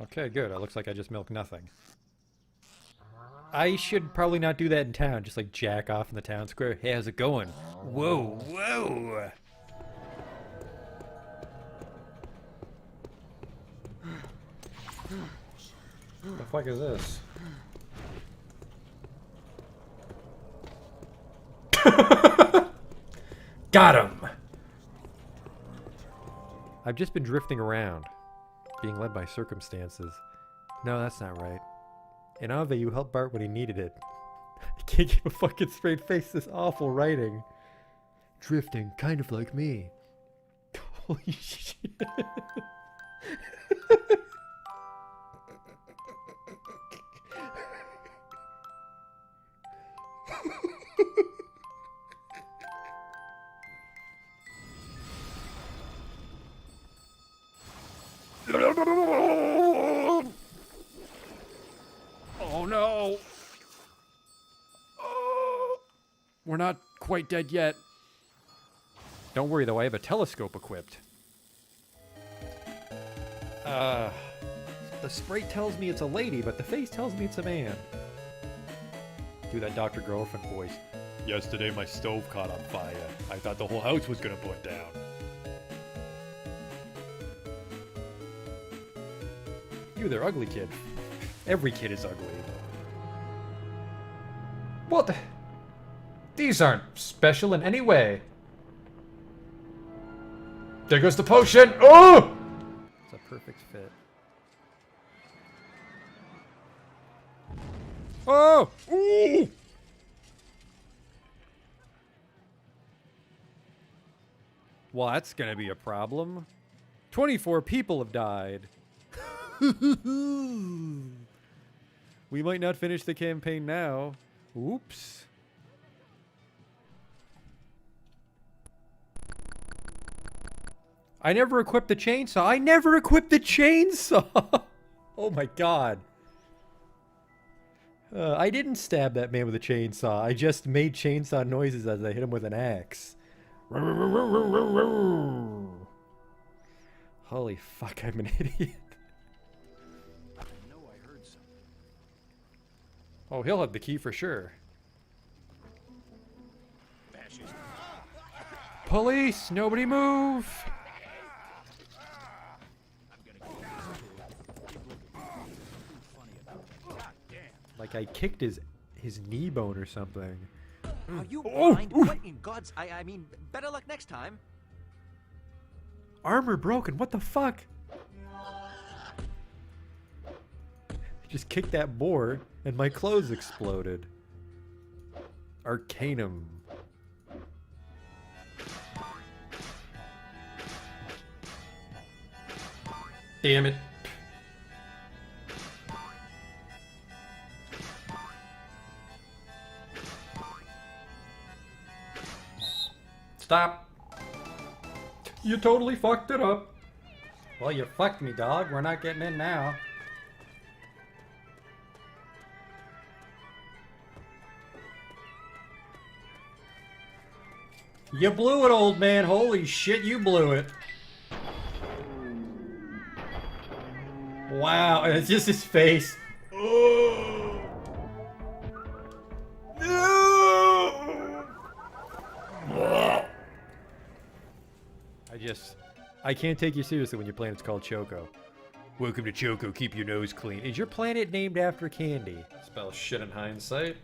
Okay, good. It looks like I just milked nothing. I should probably not do that in town. Just like jack off in the town square. Hey, how's it going? Whoa, whoa! What the fuck is this? Got him! I've just been drifting around, being led by circumstances. No, that's not right. In Ave, you helped Bart when he needed it. I can't keep a fucking straight face, this awful writing. Drifting, kind of like me. Holy shit. Oh no! Oh, we're not quite dead yet. Don't worry though, I have a telescope equipped. The sprite tells me it's a lady, but the face tells me it's a man. Do that Dr. Girlfriend voice. Yesterday my stove caught on fire. I thought the whole house was gonna burn down. You, they're ugly, kid. Every kid is ugly. What? These aren't special in any way. There goes the potion! Oh! It's a perfect fit. Oh! Ooh! Well, that's gonna be a problem. 24 people have died. We might not finish the campaign now. Oops. I never equipped the chainsaw. I never equipped the chainsaw. Oh my god. I didn't stab that man with a chainsaw. I just made chainsaw noises as I hit him with an axe. Holy fuck, I'm an idiot. Oh, he'll have the key for sure. Police! Nobody move! Like I kicked his knee bone or something. Are you blind? What in God's... I mean, better luck next time. Armor broken, what the fuck? Just kicked that board and my clothes exploded. Arcanum. Damn it. Stop. You totally fucked it up. Well, you fucked me, dog. We're not getting in now. You blew it, old man. Holy shit, you blew it. Wow, and it's just his face. Oh. No! I can't take you seriously when your planet's called Choco. Welcome to Choco, keep your nose clean. Is your planet named after candy? Spell shit in hindsight.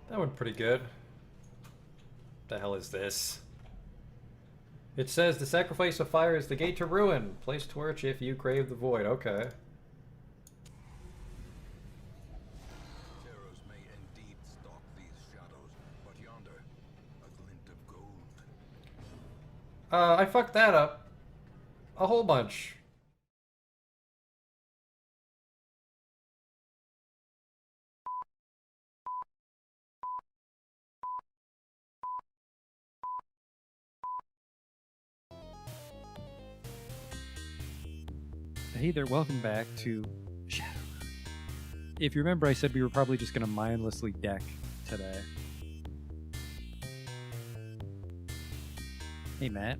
That went pretty good. The hell is this? It says the sacrifice of fire is the gate to ruin. Place torch if you crave the void. Okay. Terrors may indeed stalk these shadows, but yonder, a glint of gold. I fucked that up. A whole bunch. Hey there, welcome back to Shadowrun. If you remember, I said we were probably just going to mindlessly deck today. Hey, Matt.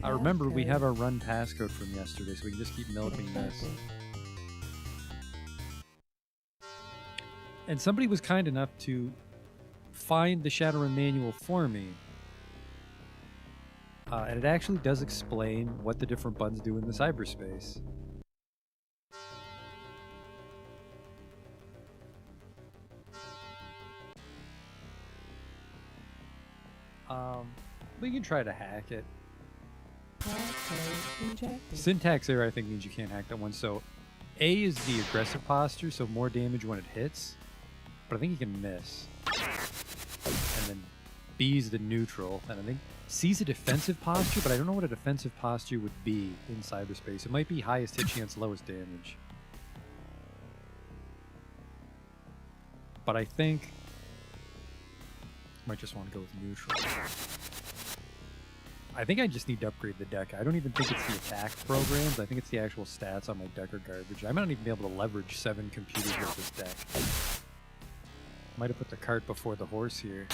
I remember we have our run passcode from yesterday, so we can just keep milking this. And somebody was kind enough to find the Shadowrun manual for me. And it actually does explain what the different buttons do in the cyberspace. We can try to hack it. Syntax error, I think, means you can't hack that one. So A is the aggressive posture, so more damage when it hits. But I think you can miss. And then B is the neutral. And I think C is a defensive posture, but I don't know what a defensive posture would be in cyberspace. It might be highest hit chance, lowest damage. But I think I might just want to go with neutral. I think I just need to upgrade the deck. I don't even think it's the attack programs. I think it's the actual stats on my deck are garbage. I might not even be able to leverage 7 computers with this deck. Might have put the cart before the horse here.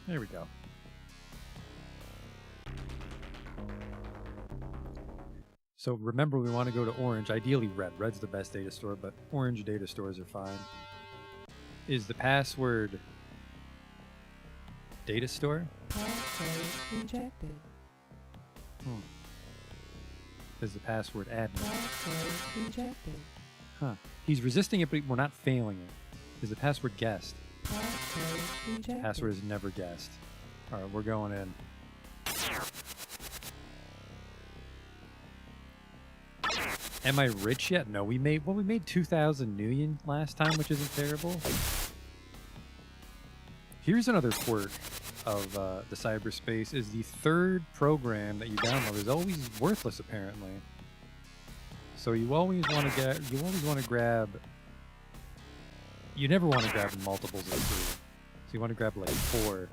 There we go. So remember, we want to go to orange, ideally red. Red's the best data store, but orange data stores are fine. Is the password data store? Password rejected. Is the password admin? Password rejected. Huh. He's resisting it, but we're not failing it. Is the password guessed? Password rejected. Password is never guessed. Alright, we're going in. Am I rich yet? No, we made 2,000 new yen last time, which isn't terrible. Here's another quirk of the cyberspace: is the third program that you download is always worthless, apparently. So you always want to grab. You never want to grab multiples of 3. So you want to grab like 4,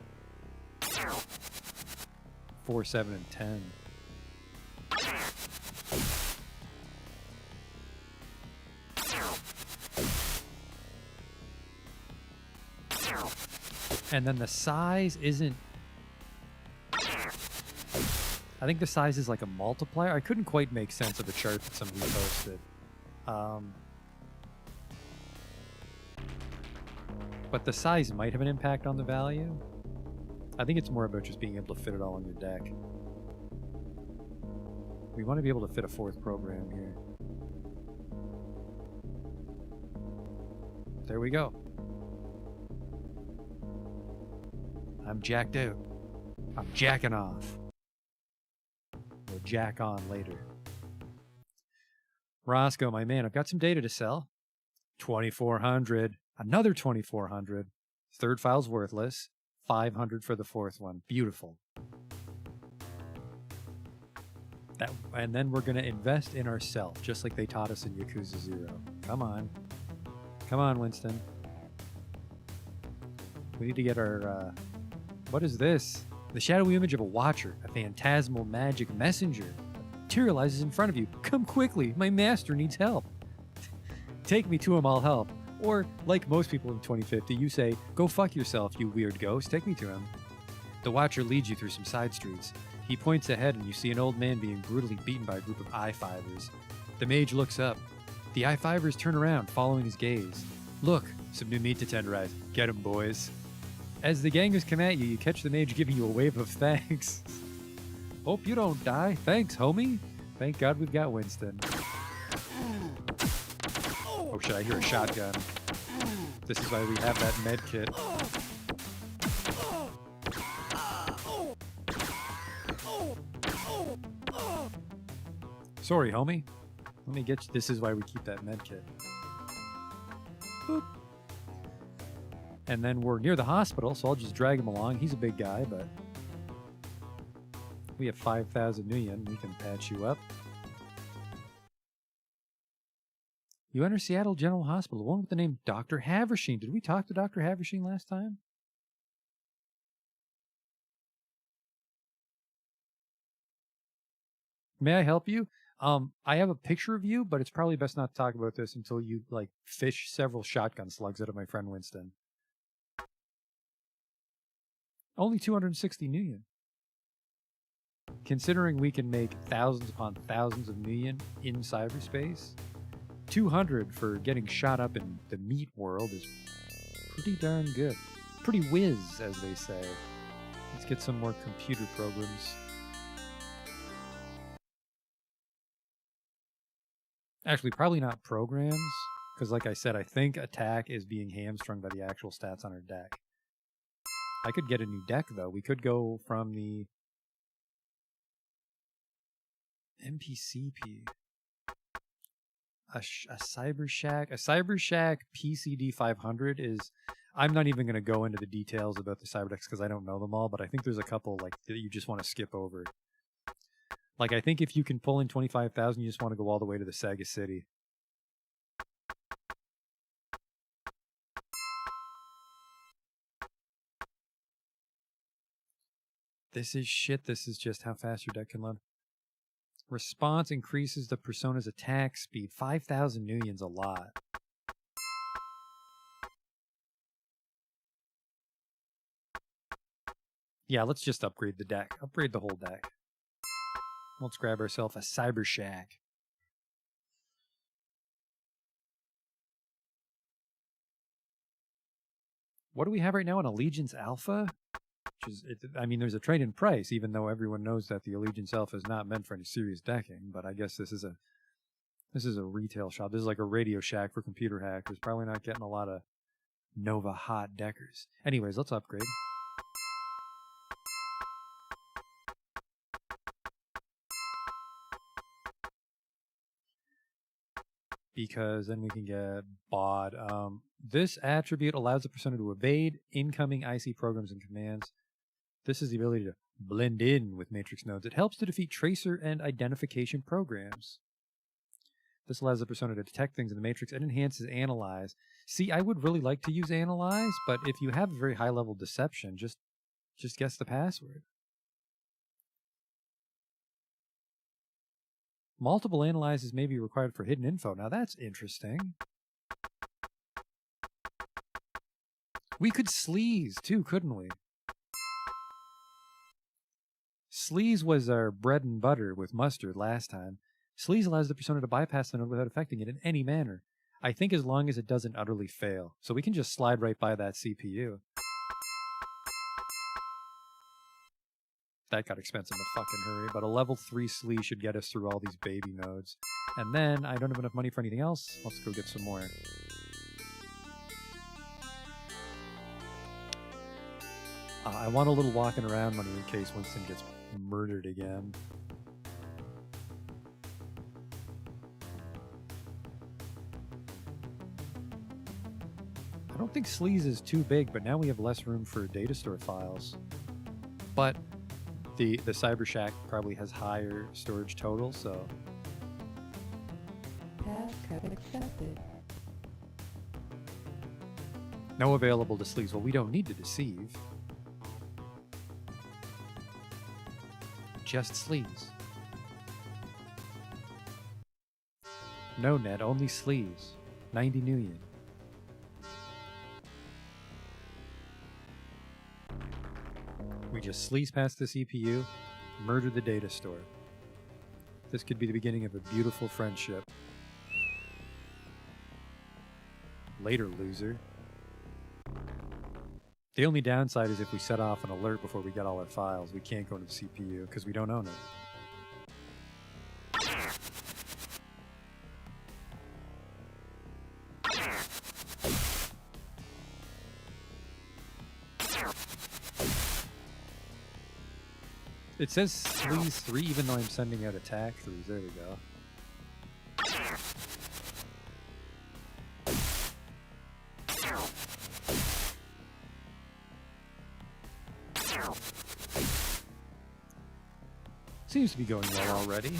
7, and 10. And then the size isn't... I think the size is like a multiplier. I couldn't quite make sense of the chart that somebody posted. But the size might have an impact on the value. I think it's more about just being able to fit it all on your deck. We want to be able to fit a 4th program here. There we go. I'm jacked out. I'm jacking off. We'll jack on later. Roscoe, my man, I've got some data to sell. 2,400. Another 2,400. 3rd file's worthless. 500 for the 4th one. Beautiful. And then we're going to invest in ourselves, just like they taught us in Yakuza 0. Come on. Come on, Winston. We need to get our... what is this? The shadowy image of a watcher, a phantasmal magic messenger, materializes in front of you. Come quickly, my master needs help. Take me to him, I'll help. Or, like most people in 2050, you say, go fuck yourself, you weird ghost, take me to him. The watcher leads you through some side streets. He points ahead and you see an old man being brutally beaten by a group of I-5ers. The mage looks up. The I-5ers turn around, following his gaze. Look, some new meat to tenderize. Get 'em, boys. As the gangers come at you, you catch the mage giving you a wave of thanks. Hope you don't die. Thanks, homie. Thank God we've got Winston. Oh shit, I hear a shotgun. This is why we have that med kit. Sorry, homie. Let me get you. This is why we keep that med kit. Boop. And then we're near the hospital, so I'll just drag him along. He's a big guy, but we have 5,000 new yen. We can patch you up. You enter Seattle General Hospital, the one with the name Dr. Haversheen. Did we talk to Dr. Haversheen last time? May I help you? I have a picture of you, but it's probably best not to talk about this until you, like, fish several shotgun slugs out of my friend Winston. Only 260 million. Considering we can make thousands upon thousands of million in cyberspace, 200 for getting shot up in the meat world is pretty darn good. Pretty whiz, as they say. Let's get some more computer programs. Actually, probably not programs, because like I said, I think attack is being hamstrung by the actual stats on our deck. I could get a new deck, though. We could go from the NPCP. A Cyber Shack. A Cyber Shack PCD 500 is... I'm not even going to go into the details about the cyber decks because I don't know them all, but I think there's a couple like that you just want to skip over. Like, I think if you can pull in 25,000, you just want to go all the way to the Sega City. This is shit. This is just how fast your deck can load. Response increases the persona's attack speed. 5,000 million's a lot. Yeah, let's just upgrade the deck. Upgrade the whole deck. Let's grab ourselves a Cyber Shack. What do we have right now? An Allegiance Alpha? Which is, I mean, there's a trade in price, even though everyone knows that the Allegiance Alpha is not meant for any serious decking. But I guess this is a retail shop. This is like a Radio Shack for computer hackers. Probably not getting a lot of Nova hot deckers. Anyways, let's upgrade. Because then we can get BOD. This attribute allows the persona to evade incoming IC programs and commands. This is the ability to blend in with matrix nodes. It helps to defeat tracer and identification programs. This allows the persona to detect things in the matrix and enhances analyze. See, I would really like to use analyze, but if you have a very high level deception, just guess the password. Multiple analyzes may be required for hidden info. Now that's interesting. We could sleaze too, couldn't we? Sleaze was our bread and butter with mustard last time. Sleaze allows the persona to bypass the node without affecting it in any manner. I think as long as it doesn't utterly fail. So we can just slide right by that CPU. That got expensive in a fucking hurry, but a level 3 sleaze should get us through all these baby nodes. And then, I don't have enough money for anything else. Let's go get some more. I want a little walking around money in case Winston gets murdered again. I don't think sleaze is too big, but now we have less room for data store files. But the Cyber Shack probably has higher storage total, so... Passcode accepted. No available to sleaze. Well, we don't need to deceive. Just sleaze. No net, only sleaze. 90 million. We just sleaze past the CPU, murder the data store. This could be the beginning of a beautiful friendship. Later, loser. The only downside is if we set off an alert before we get all our files, we can't go into the CPU because we don't own it. It says sleaze 3 even though I'm sending out attack 3s. There we go. Seems to be going well already.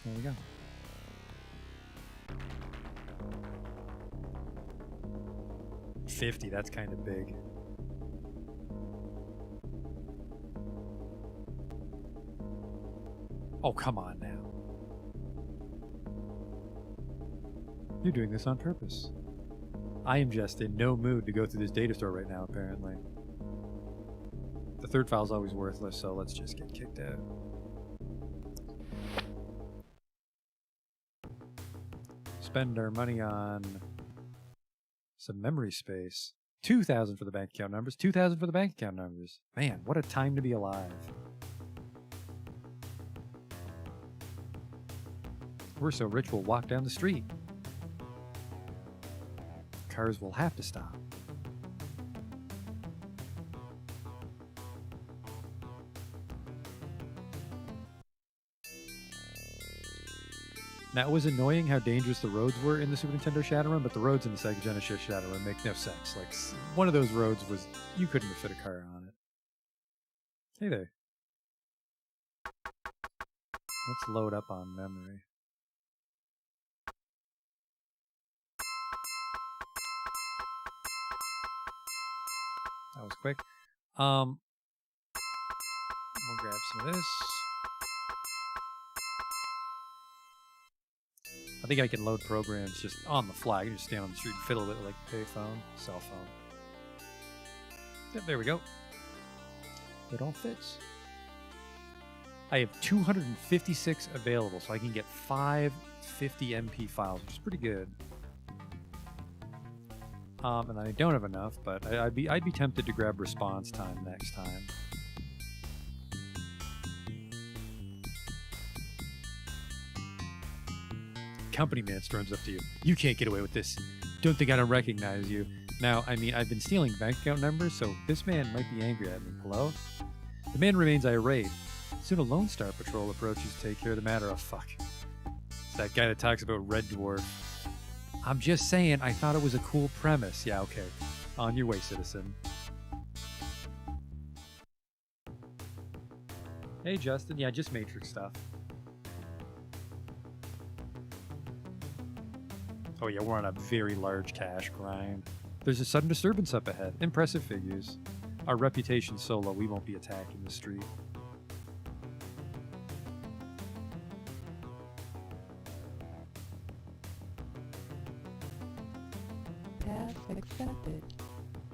There we go. 50, that's kind of big. Oh, come on now. You're doing this on purpose. I am just in no mood to go through this data store right now, apparently. The third file's always worthless, so let's just get kicked out. Spend our money on some memory space. 2,000 for the bank account numbers. 2,000 for the bank account numbers. Man, what a time to be alive. We're so rich we'll walk down the street. Cars will have to stop. Now, it was annoying how dangerous the roads were in the Super Nintendo Shadowrun, but the roads in the Sega Genesis Shadowrun make no sense. Like, one of those roads was, you couldn't have fit a car on it. Hey there. Let's load up on memory. That was quick. We'll grab some of this. I think I can load programs just on the fly. I can just stand on the street and fiddle with it like a payphone, cell phone. Yep, there we go. It all fits. I have 256 available, so I can get 550 MP files, which is pretty good. And I don't have enough, but I'd be tempted to grab response time next time. Company man storms up to you. You can't get away with this. Don't think I don't recognize you. Now, I mean, I've been stealing bank account numbers, so this man might be angry at me. Hello? The man remains irate. Soon a Lone Star Patrol approaches to take care of the matter. Oh, fuck. It's that guy that talks about Red Dwarf. I'm just saying, I thought it was a cool premise. Yeah, okay. On your way, citizen. Hey, Justin. Yeah, just Matrix stuff. Oh yeah, we're on a very large cash grind. There's a sudden disturbance up ahead. Impressive figures. Our reputation's so low, we won't be attacked in the street. Task accepted.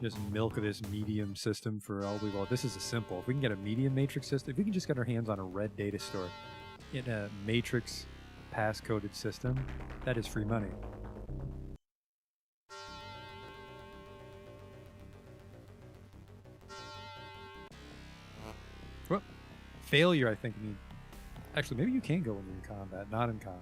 Just milk this medium system for all we want. This is a simple. If we can get a medium matrix system, if we can just get our hands on a red data store in a matrix pass-coded system, that is free money. Whoop. Failure, I think, means... Actually, maybe you can go when you're in combat, not in combat.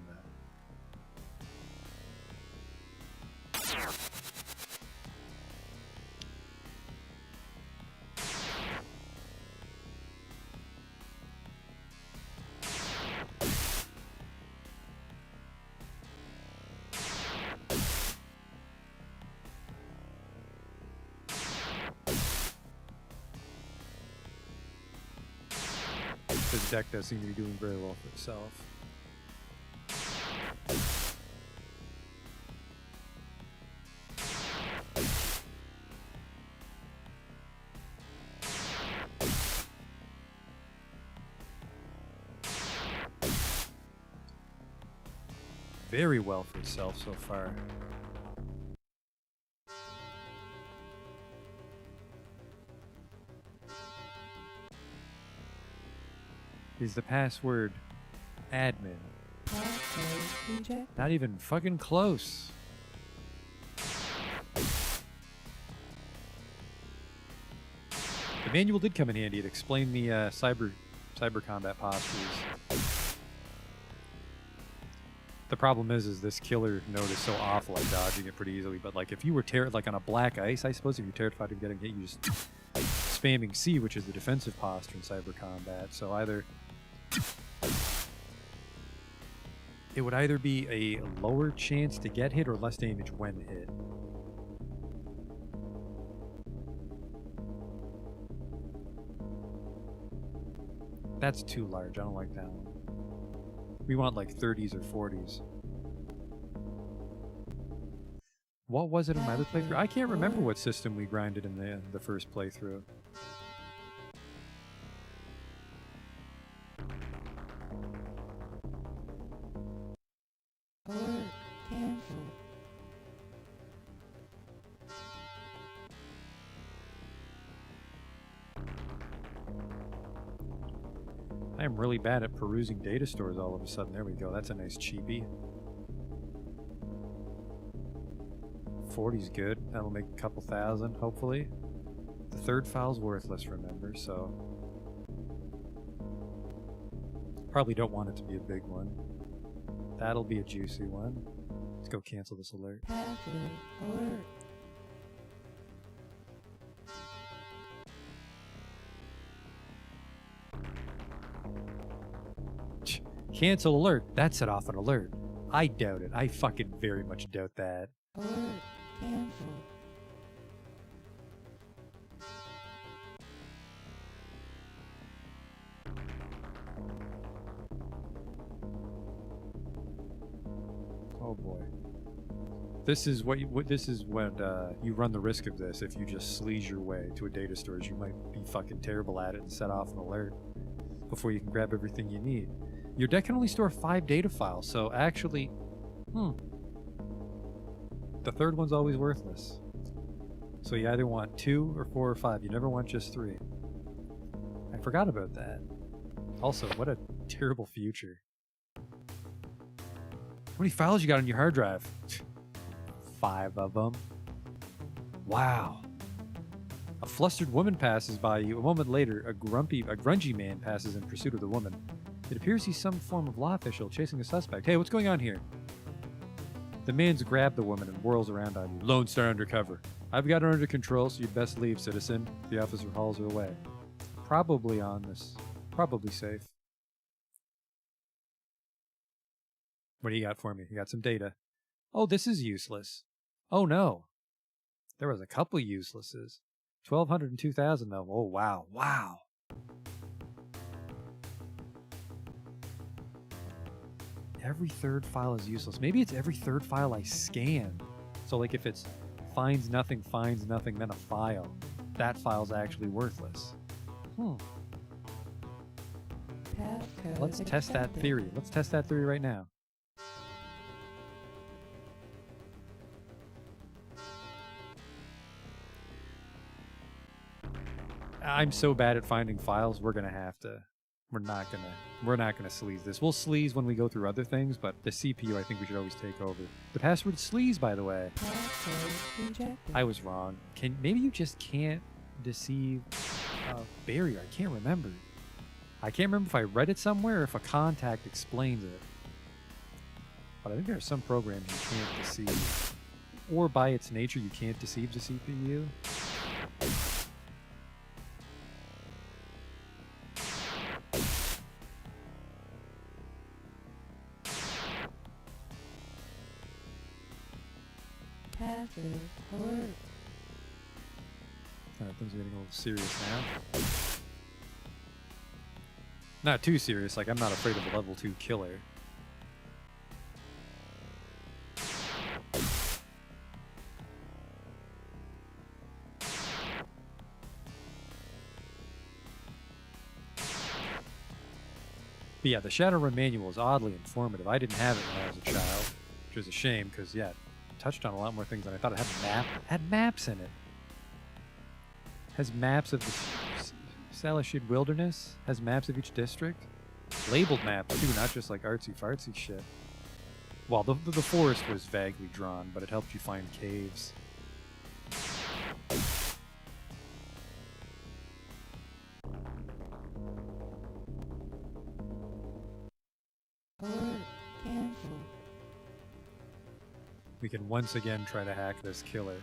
This deck does seem to be doing very well for itself. Very well for itself so far. Is the password admin? Password rejected. Not even fucking close. The manual did come in handy. It explained the cyber combat postures. The problem is this killer node is so awful at dodging it pretty easily. But like if you were like on a black ice, I suppose if you're terrified of getting hit, you just spamming C, which is the defensive posture in cyber combat. So either it would either be a lower chance to get hit or less damage when hit. That's too large. I don't like that one. We want like 30s or 40s. What was it in my other playthrough? I can't remember what system we grinded in the first playthrough. Alert. Cancel. I am really bad at perusing data stores all of a sudden. There we go. That's a nice cheapie. 40's good. That'll make a couple thousand, hopefully. The third file's worthless, remember, so... Probably don't want it to be a big one. That'll be a juicy one. Let's go cancel this alert. Passive. Alert. Cancel alert. That set off an alert. I doubt it. I fucking very much doubt that. Alert. Cancel. Oh boy. This is what this is when you run the risk of this. If you just sleaze your way to a data storage, you might be fucking terrible at it and set off an alert before you can grab everything you need. Your deck can only store 5 data files, so actually, the third one's always worthless. So you either want 2 or 4 or 5. You never want just 3. I forgot about that. Also, what a terrible future. How many files you got on your hard drive? 5 of them. Wow. A flustered woman passes by you. A moment later, a grungy man passes in pursuit of the woman. It appears he's some form of law official chasing a suspect. Hey, what's going on here? The man's grabbed the woman and whirls around on you. Lone Star undercover. I've got her under control, so you'd best leave, citizen. The officer hauls her away. Probably on this. Probably safe. What do you got for me? You got some data. Oh, this is useless. Oh no. There was a couple uselesses. 1,200 and 2,000 though. Oh wow. Wow. Every third file is useless. Maybe it's every third file I scan. So like if it's finds nothing, then a file. That file's actually worthless. Passcode Let's test that accepted. theory. Let's test that theory right now. I'm so bad at finding files, we're not gonna sleaze this. We'll sleaze when we go through other things, but the CPU I think we should always take over. The password sleaze, by the way. Passcode rejected. I was wrong. Maybe you just can't deceive a barrier. I can't remember. I can't remember if I read it somewhere or if a contact explains it. But I think there are some programs you can't deceive. Or by its nature, you can't deceive the CPU. Passive alert. Alright, things are getting a little serious now. Not too serious, like I'm not afraid of a level 2 killer. But yeah, the Shadowrun manual is oddly informative. I didn't have it when I was a child, which is a shame because, yeah, it touched on a lot more things than I thought. It had maps in it. Has maps of the Salashid Wilderness. Has maps of each district. Labeled maps too, not just like artsy-fartsy shit. Well, the forest was vaguely drawn, but it helped you find caves. Alert. Cancel. We can once again try to hack this killer.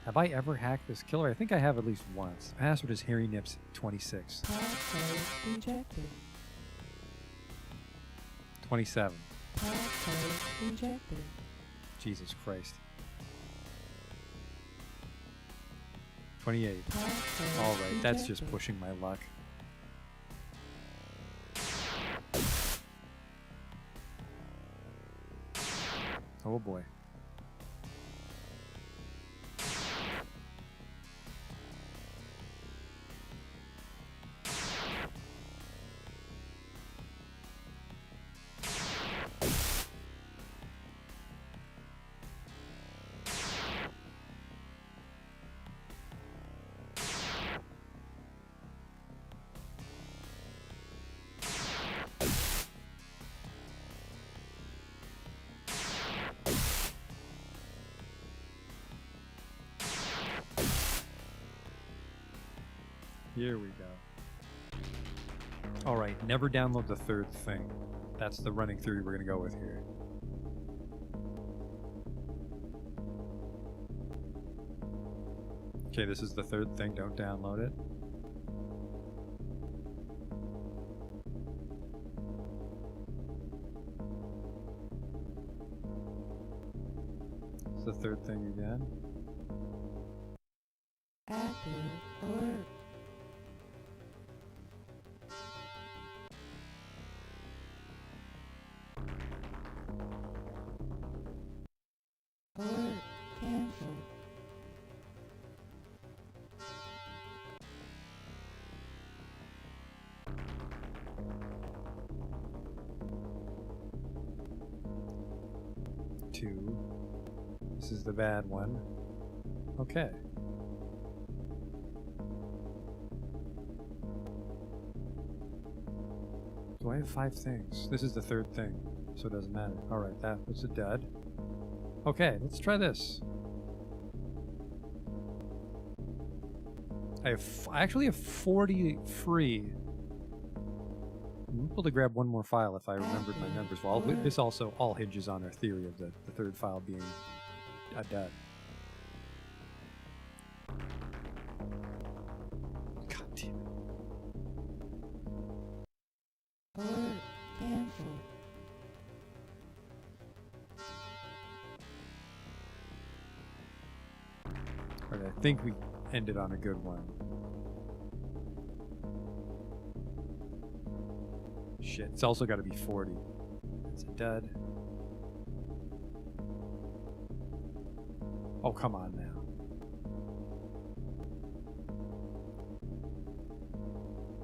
Have I ever hacked this killer? I think I have at least once. The password is HarryNips26. Passcode rejected. 27. Passcode rejected. Jesus Christ. 28. Passcode Alright, that's just rejected. pushing my luck. Oh boy. Here we go. All right, never download the third thing. That's the running theory we're going to go with here. Okay, this is the third thing. Don't download it. It's the third thing again. Active alert. Alert canceled. Two. This is the bad one. Okay. Do I have 5 things? This is the third thing, so it doesn't matter. Alright, that was a dud. Okay, let's try this. I actually have 40 free. I'm able to grab one more file if I remembered my numbers well. This also all hinges on our theory of the third file being a dud. God damn it. Alert canceled. Alright, I think we ended on a good one. Shit, it's also got to be 40. That's a dud. Oh, come on now.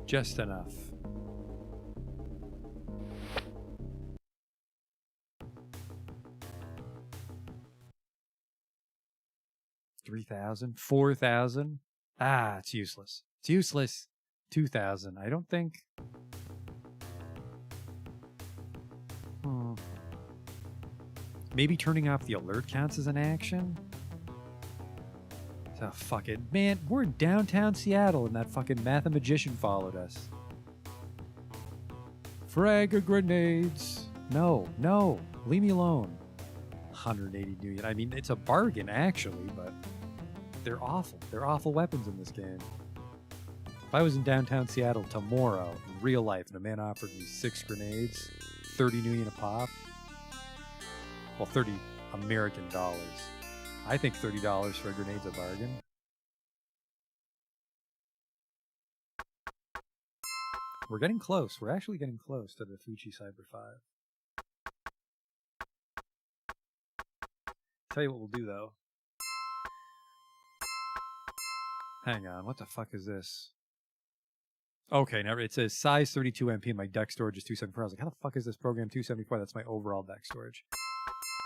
Just enough. $3,000? $4,000? Ah, it's useless. It's useless. 2,000. I don't think... Maybe turning off the alert counts as an action? Oh, fuck it. Man, we're in downtown Seattle and that fucking mathematician followed us. Frag of grenades. No, no. Leave me alone. 180 million. I mean, it's a bargain, actually, but they're awful. They're awful weapons in this game. If I was in downtown Seattle tomorrow, in real life, and a man offered me 6 grenades, 30 million a pop, well, 30 American dollars. I think $30 for a grenade's a bargain. We're getting close. We're actually getting close to the Fuji Cyber 5. Tell you what we'll do, though. Hang on. What the fuck is this? Okay, now it says size 32 MP and my deck storage is 274. I was like, how the fuck is this program 274? That's my overall deck storage.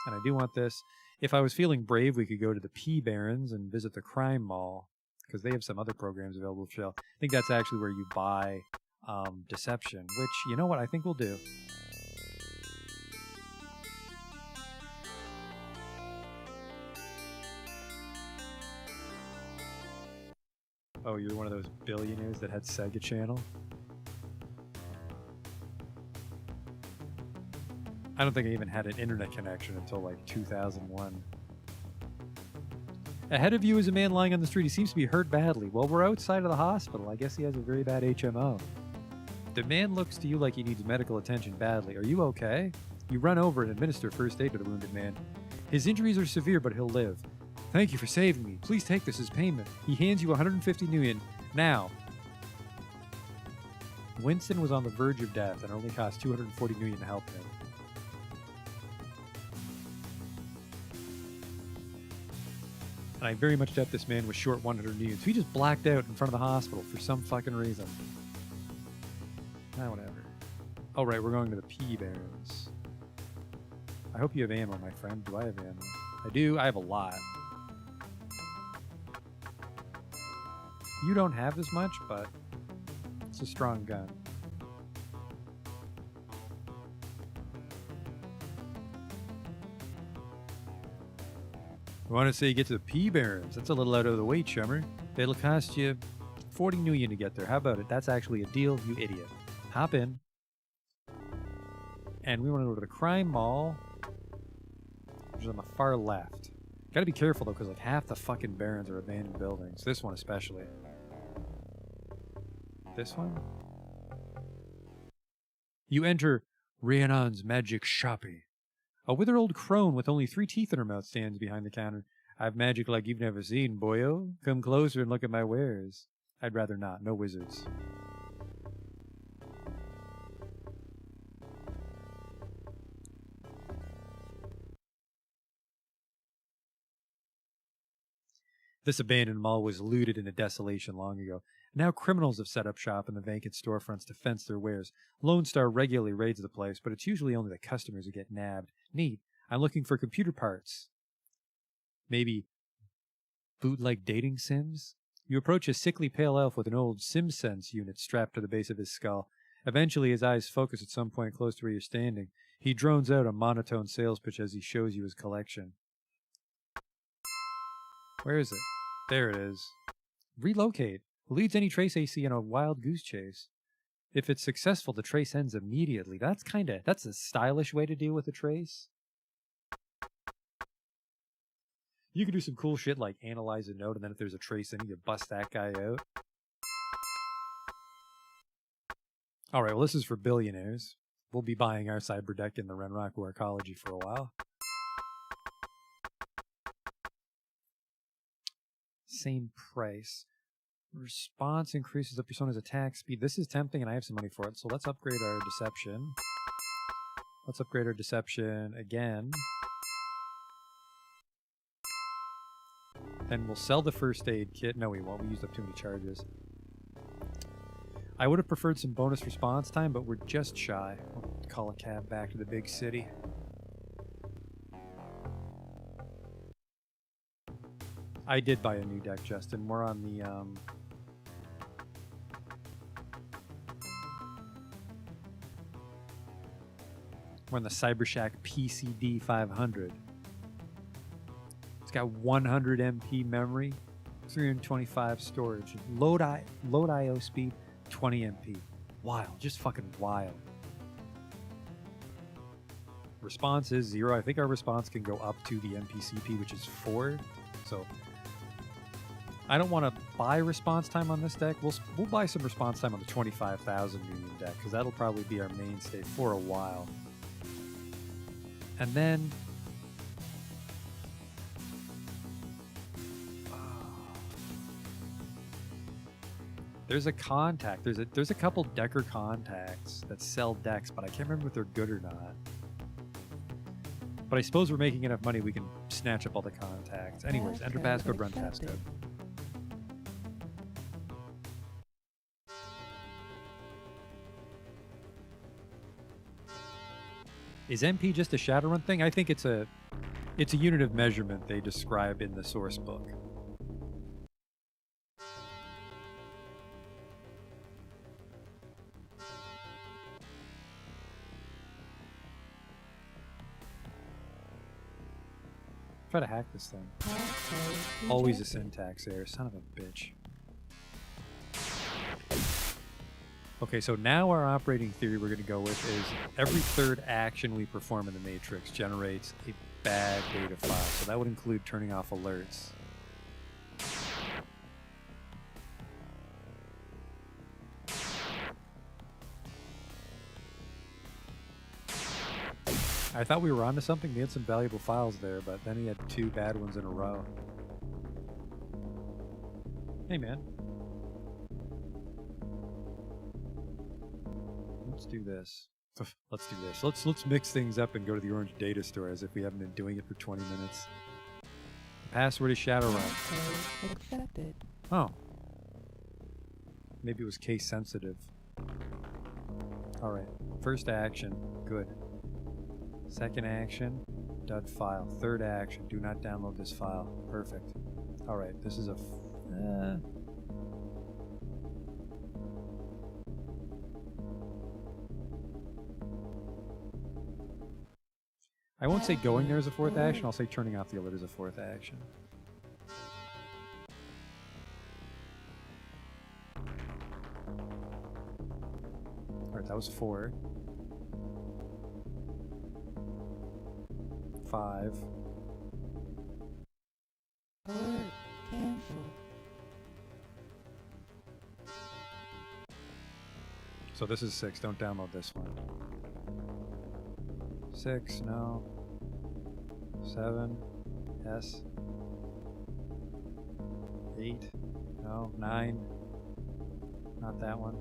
And I do want this. If I was feeling brave, we could go to the P Barons and visit the Crime Mall, because they have some other programs available for sale. I think that's actually where you buy Deception, which, you know what, I think we'll do. Oh, you're one of those billionaires that had Sega Channel? I don't think I even had an internet connection until like 2001. Ahead of you is a man lying on the street. He seems to be hurt badly. Well, we're outside of the hospital. I guess he has a very bad HMO. The man looks to you like he needs medical attention badly. Are you okay? You run over and administer first aid to the wounded man. His injuries are severe, but he'll live. Thank you for saving me. Please take this as payment. He hands you 150 million. Now. Winston was on the verge of death and only cost 240 million to help him. And I very much doubt this man was short 100 million. So he just blacked out in front of the hospital for some fucking reason. Ah, whatever. Oh, right, we're going to the P Barons. I hope you have ammo, my friend. Do I have ammo? I do. I have a lot. You don't have as much, but it's a strong gun. I want to say you get to the P Barons. That's a little out of the way, chummer. It'll cost you 40 million to get there. How about it? That's actually a deal, you idiot. Hop in. And we want to go to the crime mall, which is on the far left. Gotta be careful though, because like half the fucking barons are abandoned buildings. This one especially. This one? You enter Rhiannon's magic shoppy. A withered old crone with only 3 teeth in her mouth stands behind the counter. I've magic like you've never seen, boyo. Come closer and look at my wares. I'd rather not. No wizards. This abandoned mall was looted into desolation long ago. Now criminals have set up shop in the vacant storefronts to fence their wares. Lone Star regularly raids the place, but it's usually only the customers who get nabbed. Neat. I'm looking for computer parts. Maybe bootleg dating sims? You approach a sickly pale elf with an old SimSense unit strapped to the base of his skull. Eventually, his eyes focus at some point close to where you're standing. He drones out a monotone sales pitch as he shows you his collection. Where is it? There it is. Relocate. Leads any trace AC in a wild goose chase. If it's successful, the trace ends immediately. That's a stylish way to deal with a trace. You can do some cool shit like analyze a node, and then if there's a trace in it, you bust that guy out. Alright, well this is for billionaires. We'll be buying our cyber deck in the Renroku Arcology for a while. Same price. Response increases a persona's attack speed. This is tempting and I have some money for it, so let's upgrade our deception. Let's upgrade our deception again. Then we'll sell the first aid kit. No, we won't. We used up too many charges. I would have preferred some bonus response time, but we're just shy. We'll call a cab back to the big city. I did buy a new deck, Justin. We're on the, we're on the Cybershack PCD 500. It's got 100 MP memory, 325 storage, load IO speed, 20 MP. Wild, just fucking wild. Response is 0. I think our response can go up to the MPCP, which is 4. So I don't want to buy response time on this deck. We'll buy some response time on the 25,000 union deck, because that'll probably be our mainstay for a while. And then there's a contact. There's a couple decker contacts that sell decks, but I can't remember if they're good or not. But I suppose we're making enough money we can snatch up all the contacts. Anyways, enter passcode, run passcode. Is MP just a Shadowrun thing? I think it's a unit of measurement they describe in the source book. Try to hack this thing. Always a syntax error, son of a bitch. Okay, so now our operating theory we're going to go with is every third action we perform in the Matrix generates a bad data file. So that would include turning off alerts. I thought we were onto something. We had some valuable files there, but then he had 2 bad ones in a row. Hey, man. Let's do this. Let's do this. Let's mix things up and go to the Orange Data Store as if we haven't been doing it for 20 minutes. The password is Shadowrun. Accepted. Oh. Maybe it was case sensitive. Alright. First action. Good. Second action. Dud file. Third action. Do not download this file. Perfect. Alright. This is a... I won't say going there is a 4th action, I'll say turning off the alert is a 4th action. Alright, that was 4. 5. Alert. Cancel. So this is 6. Don't download this one. 6, no. 7, yes. 8, no. 9, not that one.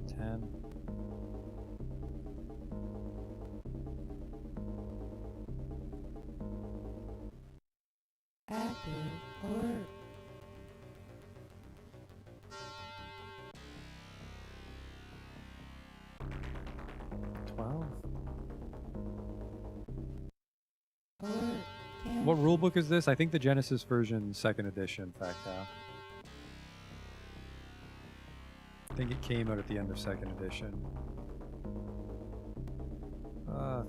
10. Active. Alert. 12. Alert. Cancel. What rulebook is this? I think the Genesis version, 2nd edition, Factal. I think it came out at the end of 2nd edition.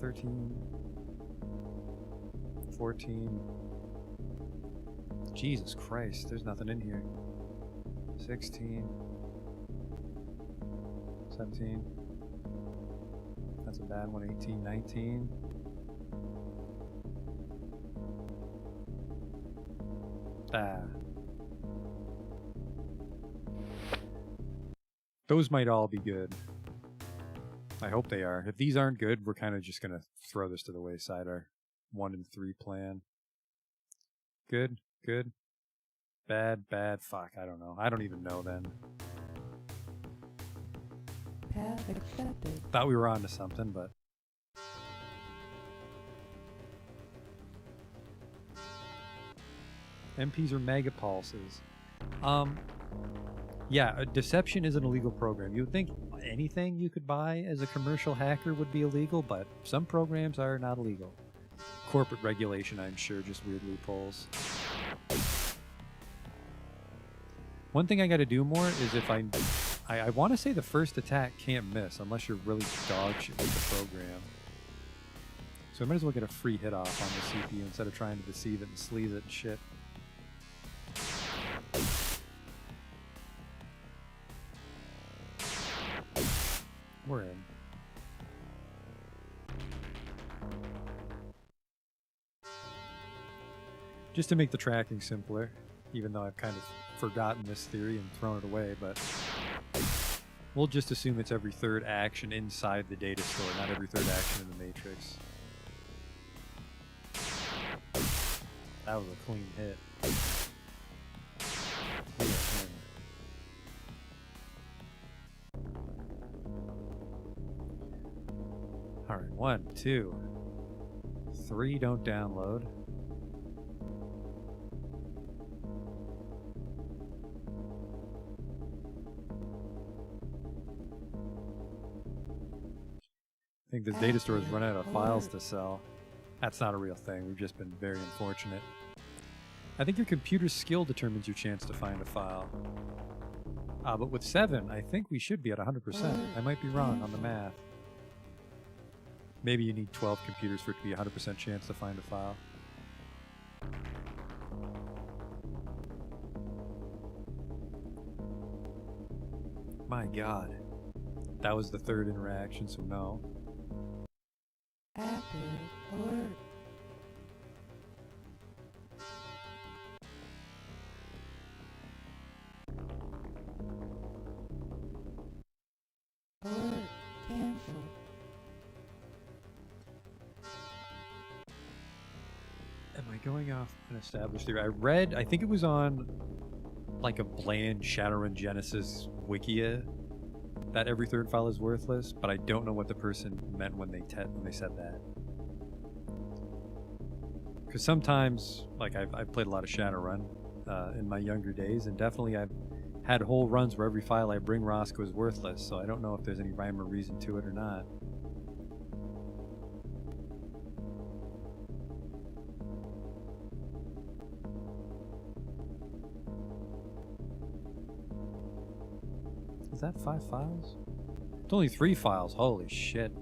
13. 14. Jesus Christ, there's nothing in here. 16. 17. That's a bad one. 18, 19. Ah. Those might all be good. I hope they are. If these aren't good, we're kind of just going to throw this to the wayside. Our 1 and 3 plan. Good, good. Bad, bad. Fuck, I don't know. I don't even know then. Path accepted. Thought we were on to something, but... MPs are mega pulses. Yeah, deception is an illegal program. You would think anything you could buy as a commercial hacker would be illegal, but some programs are not illegal. Corporate regulation, I'm sure, just weird loopholes. One thing I gotta do more is if I want to say the first attack can't miss unless you're really dog shit with the program. So I might as well get a free hit off on the CPU instead of trying to deceive it and sleaze it and shit. We're in. Just to make the tracking simpler, even though I've kind of forgotten this theory and thrown it away, but we'll just assume it's every third action inside the data store, not every third action in the matrix. That was a clean hit. We are in. Alright, 1, 2, 3 don't download. I think this data store has run out of files to sell. That's not a real thing. We've just been very unfortunate. I think your computer's skill determines your chance to find a file. But with 7, I think we should be at 100%. I might be wrong on the math. Maybe you need 12 computers for it to be a 100% chance to find a file. My god. That was the 3rd interaction, so no. Active. Alert. Alert. Cancel. Am I going off an established theory? I think it was on like a bland Shadowrun Genesis wikia that every third file is worthless, but I don't know what the person meant when they said that. Because sometimes, like I've played a lot of Shadowrun in my younger days, and definitely I've had whole runs where every file I bring Roscoe is worthless, so I don't know if there's any rhyme or reason to it or not. Is that 5 files? It's only 3 files. Holy shit.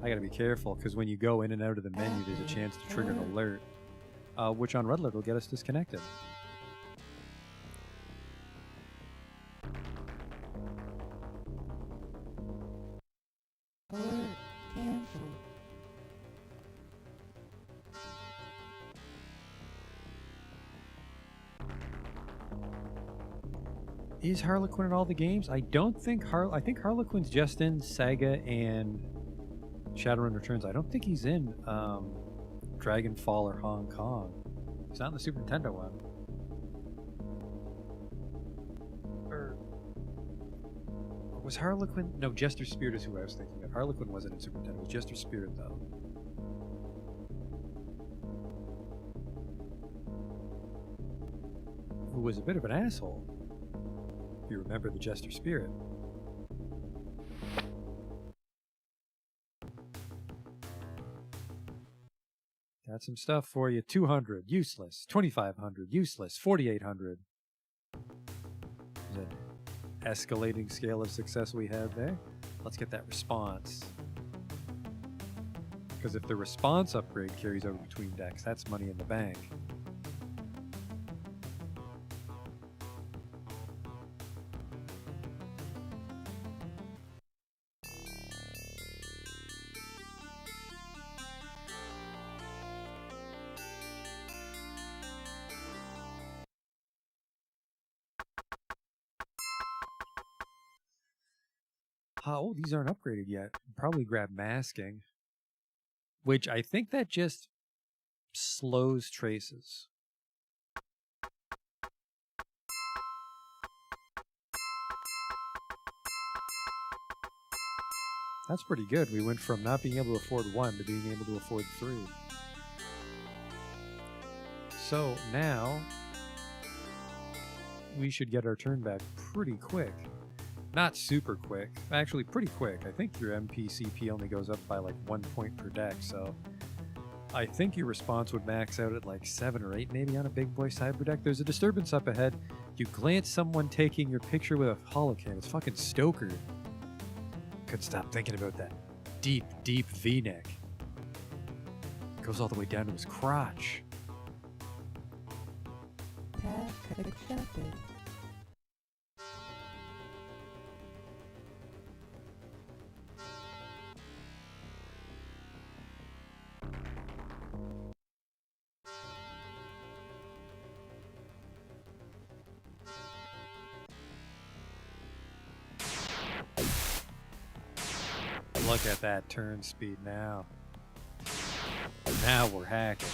I gotta be careful, because when you go in and out of the menu, there's a chance to trigger an alert, which on Red Alert will get us disconnected. Is Harlequin in all the games? I don't think I think Harlequin's just in Sega and Shadowrun Returns. I don't think he's in Dragonfall or Hong Kong. He's not in the Super Nintendo one. Or was Harlequin? No, Jester Spirit is who I was thinking of. Harlequin wasn't in Super Nintendo. It was Jester Spirit though. Who was a bit of an asshole. If you remember the Jester Spirit. Got some stuff for you. 200, useless. 2,500, useless. 4,800. There's an escalating scale of success we have there. Let's get that response. Because if the response upgrade carries over between decks, that's money in the bank. Oh, these aren't upgraded yet. Probably grab masking. Which I think that just slows traces. That's pretty good. We went from not being able to afford 1 to being able to afford 3. So now we should get our turn back pretty quick. Not super quick, actually pretty quick. I think your MPCP only goes up by like 1 point per deck, so I think your response would max out at like 7 or 8 maybe on a big boy cyber deck. There's a disturbance up ahead. You glance someone taking your picture with a holocan. It's fucking Stoker. Couldn't stop thinking about that deep, deep V-neck. Goes all the way down to his crotch. Task accepted. Look at that turn speed now. Now we're hacking.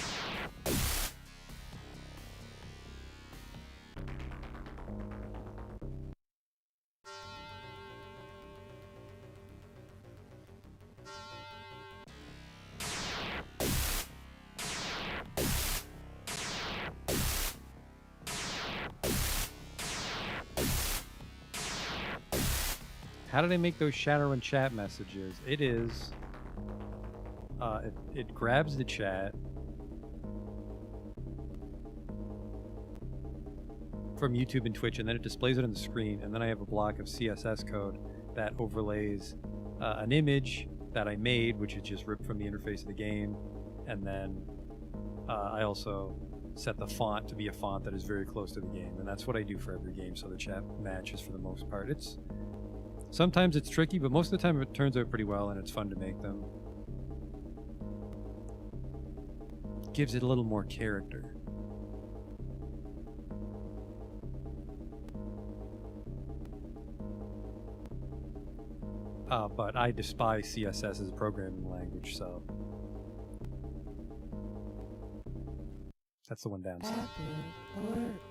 How do they make those Shadowrun chat messages? It is, it grabs the chat from YouTube and Twitch, and then it displays it on the screen, and then I have a block of CSS code that overlays an image that I made, which is just ripped from the interface of the game, and then I also set the font to be a font that is very close to the game, and that's what I do for every game, so the chat matches for the most part. Sometimes it's tricky, but most of the time it turns out pretty well, and it's fun to make them. Gives it a little more character. But I despise CSS as a programming language, so that's the one downside. Active alert.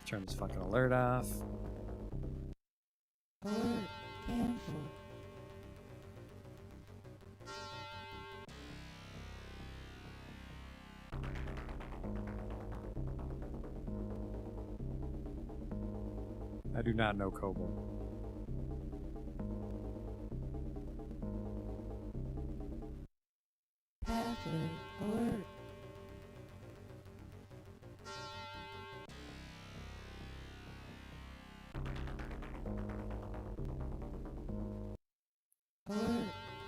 Turn this fucking alert off. Alert canceled. I do not know COBOL. Passive alert. Alert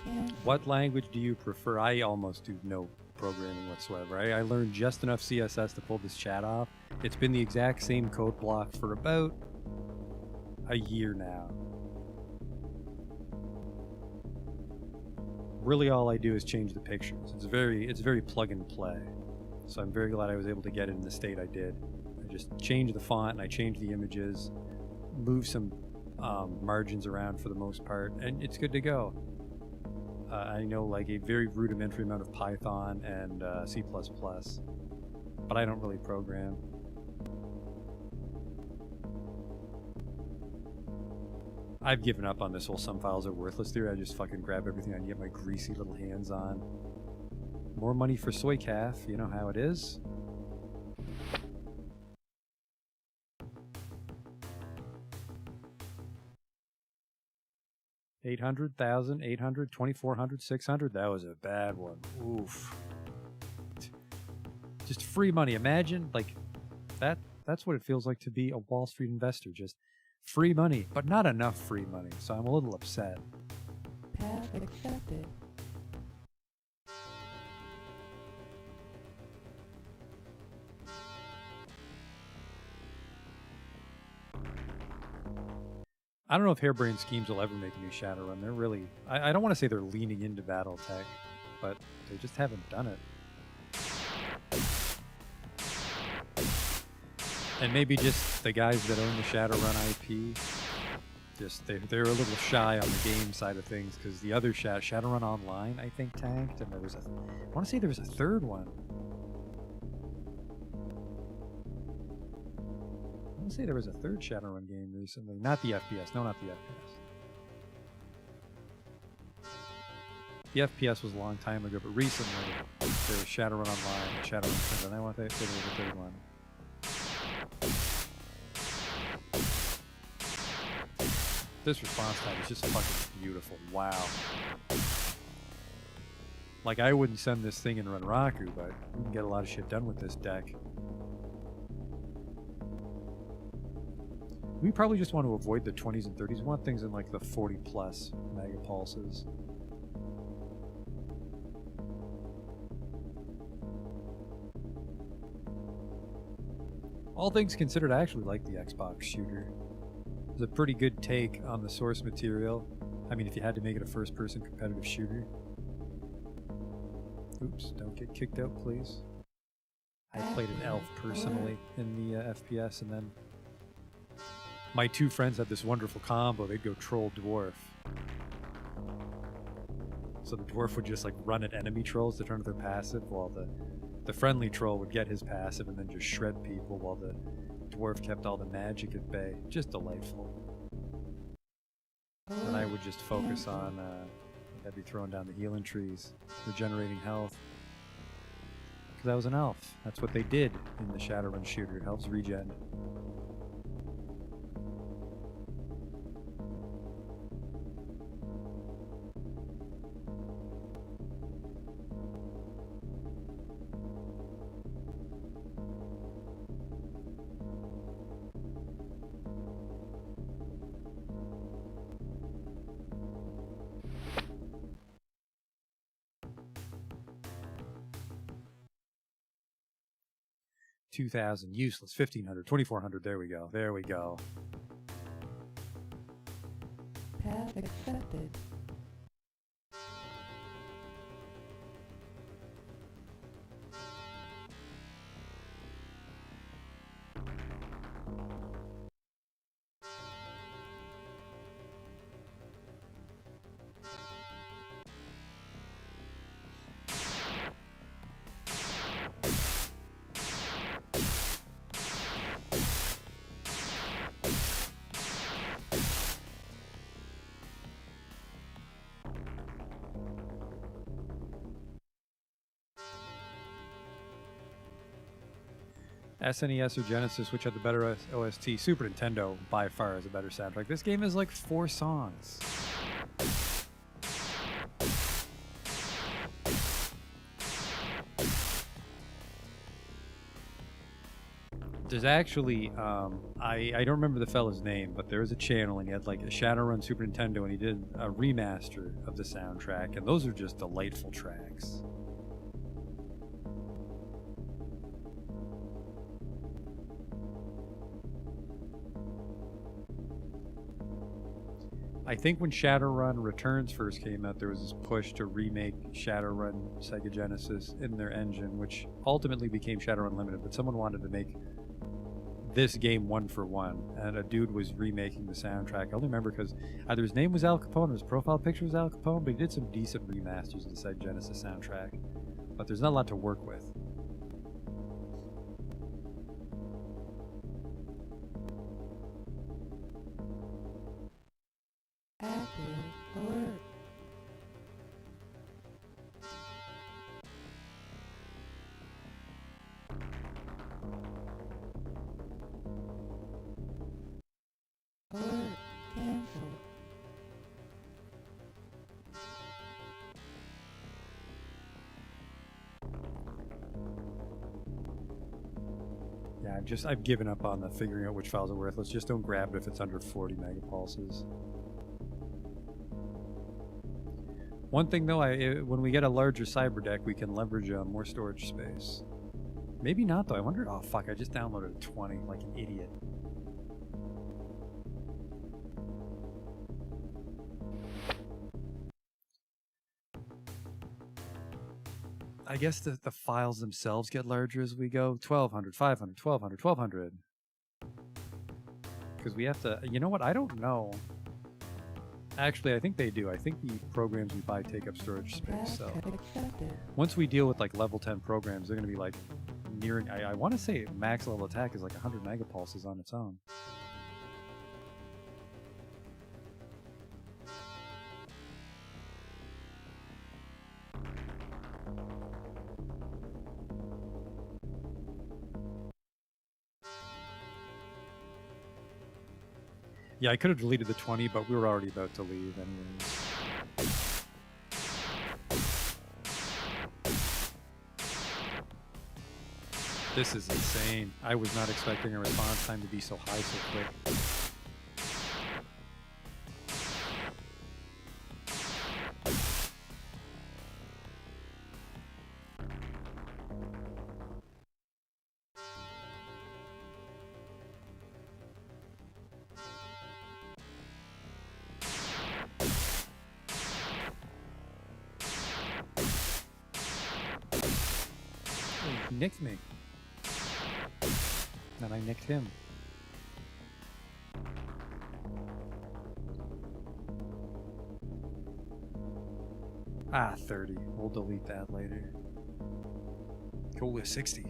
canceled. What language do you prefer? I almost do no programming whatsoever. I learned just enough CSS to pull this chat off. It's been the exact same code block for about a year now. Really all I do is change the pictures. It's very plug and play. So I'm very glad I was able to get it in the state I did. I just changed the font and I changed the images, moved some margins around for the most part, and it's good to go. I know like a very rudimentary amount of Python and C++, but I don't really program. I've given up on this whole some files are worthless theory. I just fucking grab everything I can get my greasy little hands on. More money for soy calf, you know how it is. $800,000, $800, $2,400, $600. That was a bad one. Oof. Just free money. Imagine like that. That's what it feels like to be a Wall Street investor. Just free money, but not enough free money. So I'm a little upset. Path accepted. I don't know if Harebrained Schemes will ever make a new Shadowrun. They're really... I don't want to say they're leaning into Battletech, but they just haven't done it. And maybe just the guys that own the Shadowrun IP, just they're a little shy on the game side of things, because the other Shadowrun Online, I think, tanked, and there was I want to say there was a third one. I want to say there was a third Shadowrun game recently. Not the FPS. No, not the FPS. The FPS was a long time ago, but recently there was Shadowrun Online and Shadowrun 2, and I want to say there was a third one. This response time is just fucking beautiful. Wow. Like, I wouldn't send this thing in Runraku, but you can get a lot of shit done with this deck. We probably just want to avoid the 20s and 30s. We want things in like the 40 plus megapulses. All things considered, I actually like the Xbox shooter. It's a pretty good take on the source material. I mean, if you had to make it a first-person competitive shooter. Oops, don't get kicked out, please. I played an elf personally in the FPS, and then my two friends had this wonderful combo. They'd go troll dwarf. So the dwarf would just like run at enemy trolls to turn their passive, while the friendly troll would get his passive and then just shred people, while the dwarf kept all the magic at bay. Just delightful. And I would just focus on, I'd be throwing down the healing trees, regenerating health. Because I was an elf. That's what they did in the Shadowrun shooter. Elves regen. $2,000, useless. $1,500, $2,400. There we go. There we go. Path accepted. SNES or Genesis, which had the better OST? Super Nintendo, by far, has a better soundtrack. This game is like 4 songs. There's actually, I don't remember the fella's name, but there was a channel and he had like a Shadowrun Super Nintendo and he did a remaster of the soundtrack, and those are just delightful tracks. I think when Shadowrun Returns first came out, there was this push to remake Shadowrun Sega Genesis in their engine, which ultimately became Shadowrun Limited. But someone wanted to make this game one for one, and a dude was remaking the soundtrack. I only remember because either his name was Al Capone or his profile picture was Al Capone, but he did some decent remasters of the Sega Genesis soundtrack. But there's not a lot to work with. Yeah, I've given up on the figuring out which files are worthless. Just don't grab it if it's under 40 megapulses. One thing though, when we get a larger cyber deck, we can leverage more storage space. Maybe not though. I wonder. Oh fuck! I just downloaded a 20 like an idiot. I guess the files themselves get larger as we go. 1200, 500, 1200, 1200. Because we have to. You know what? I don't know. Actually, I think they do. I think the programs we buy take up storage space. So once we deal with like level 10 programs, they're going to be like nearing. I want to say max level attack is like 100 megapulses on its own. Yeah, I could have deleted the 20, but we were already about to leave anyways. This is insane. I was not expecting a response time to be so high so quick. He nicked me. And I nicked him. Ah, 30. We'll delete that later. Go with 60.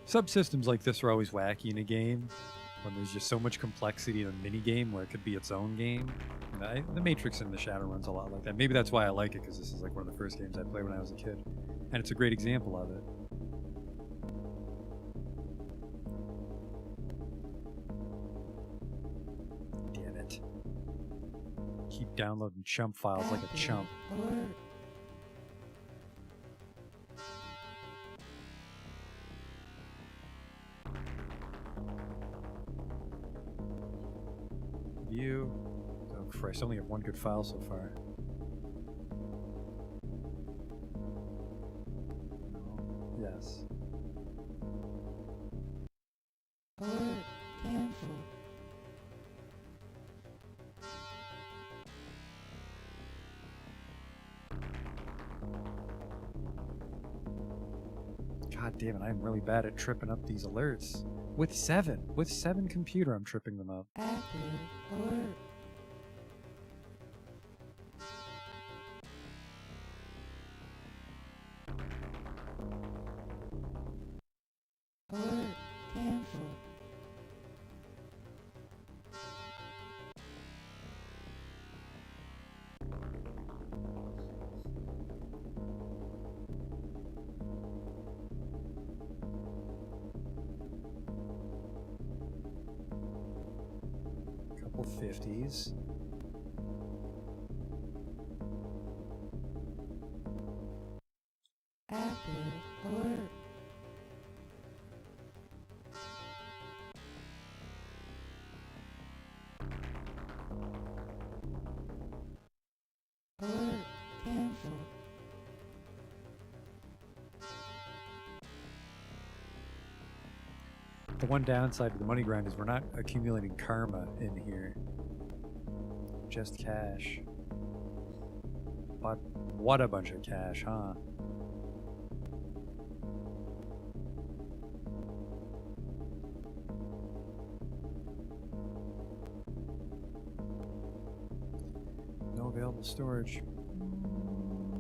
Subsystems like this are always wacky in a game, when there's just so much complexity in a mini game where it could be its own game. And the Matrix and the Shadowrun's a lot like that. Maybe that's why I like it, because this is like one of the first games I played when I was a kid, and it's a great example of it. Damn it! Keep downloading chump files like a chump. View. Oh Christ, I only have one good file so far. No. Yes. God damn it, I'm really bad at tripping up these alerts. With 7 computer, I'm tripping them up. Couple 50s. The one downside to the money grind is we're not accumulating karma in here. Just cash. But what a bunch of cash, huh? No available storage.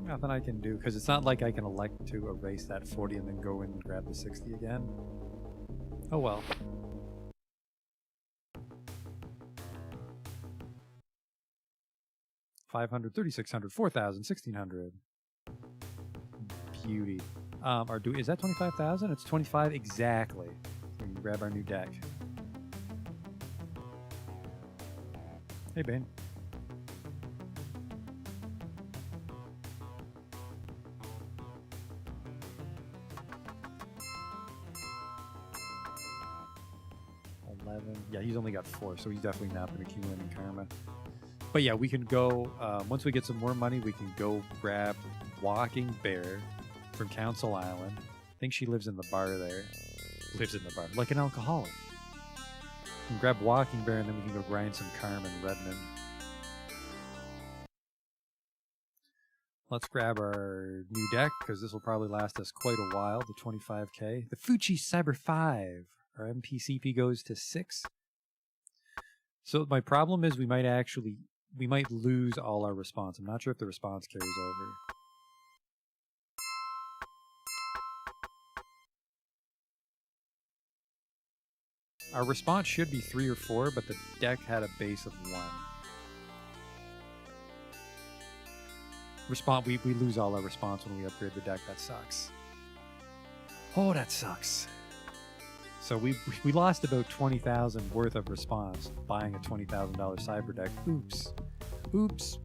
Nothing I can do, because it's not like I can elect to erase that 40 and then go in and grab the 60 again. Oh well. $500, $3,600, $4,000, $1,600. Beauty. Is that 25,000? It's 25 exactly. We can grab our new deck. Hey, Bane. Yeah, he's only got 4, so he's definitely not been accumulating karma. But yeah, we can go, once we get some more money, we can go grab Walking Bear from Council Island. I think she lives in the bar there. Lives in the bar, like an alcoholic. We can grab Walking Bear, and then we can go grind some karma in Redmond. Let's grab our new deck, because this will probably last us quite a while, the 25k. The Fuji Cyber 5. Our MPCP goes to 6. So my problem is we might lose all our response. I'm not sure if the response carries over. Our response should be 3 or 4, but the deck had a base of 1. We lose all our response when we upgrade the deck. That sucks. Oh, that sucks. So we lost about 20,000 worth of response buying a $20,000 cyber deck. Oops. Oops.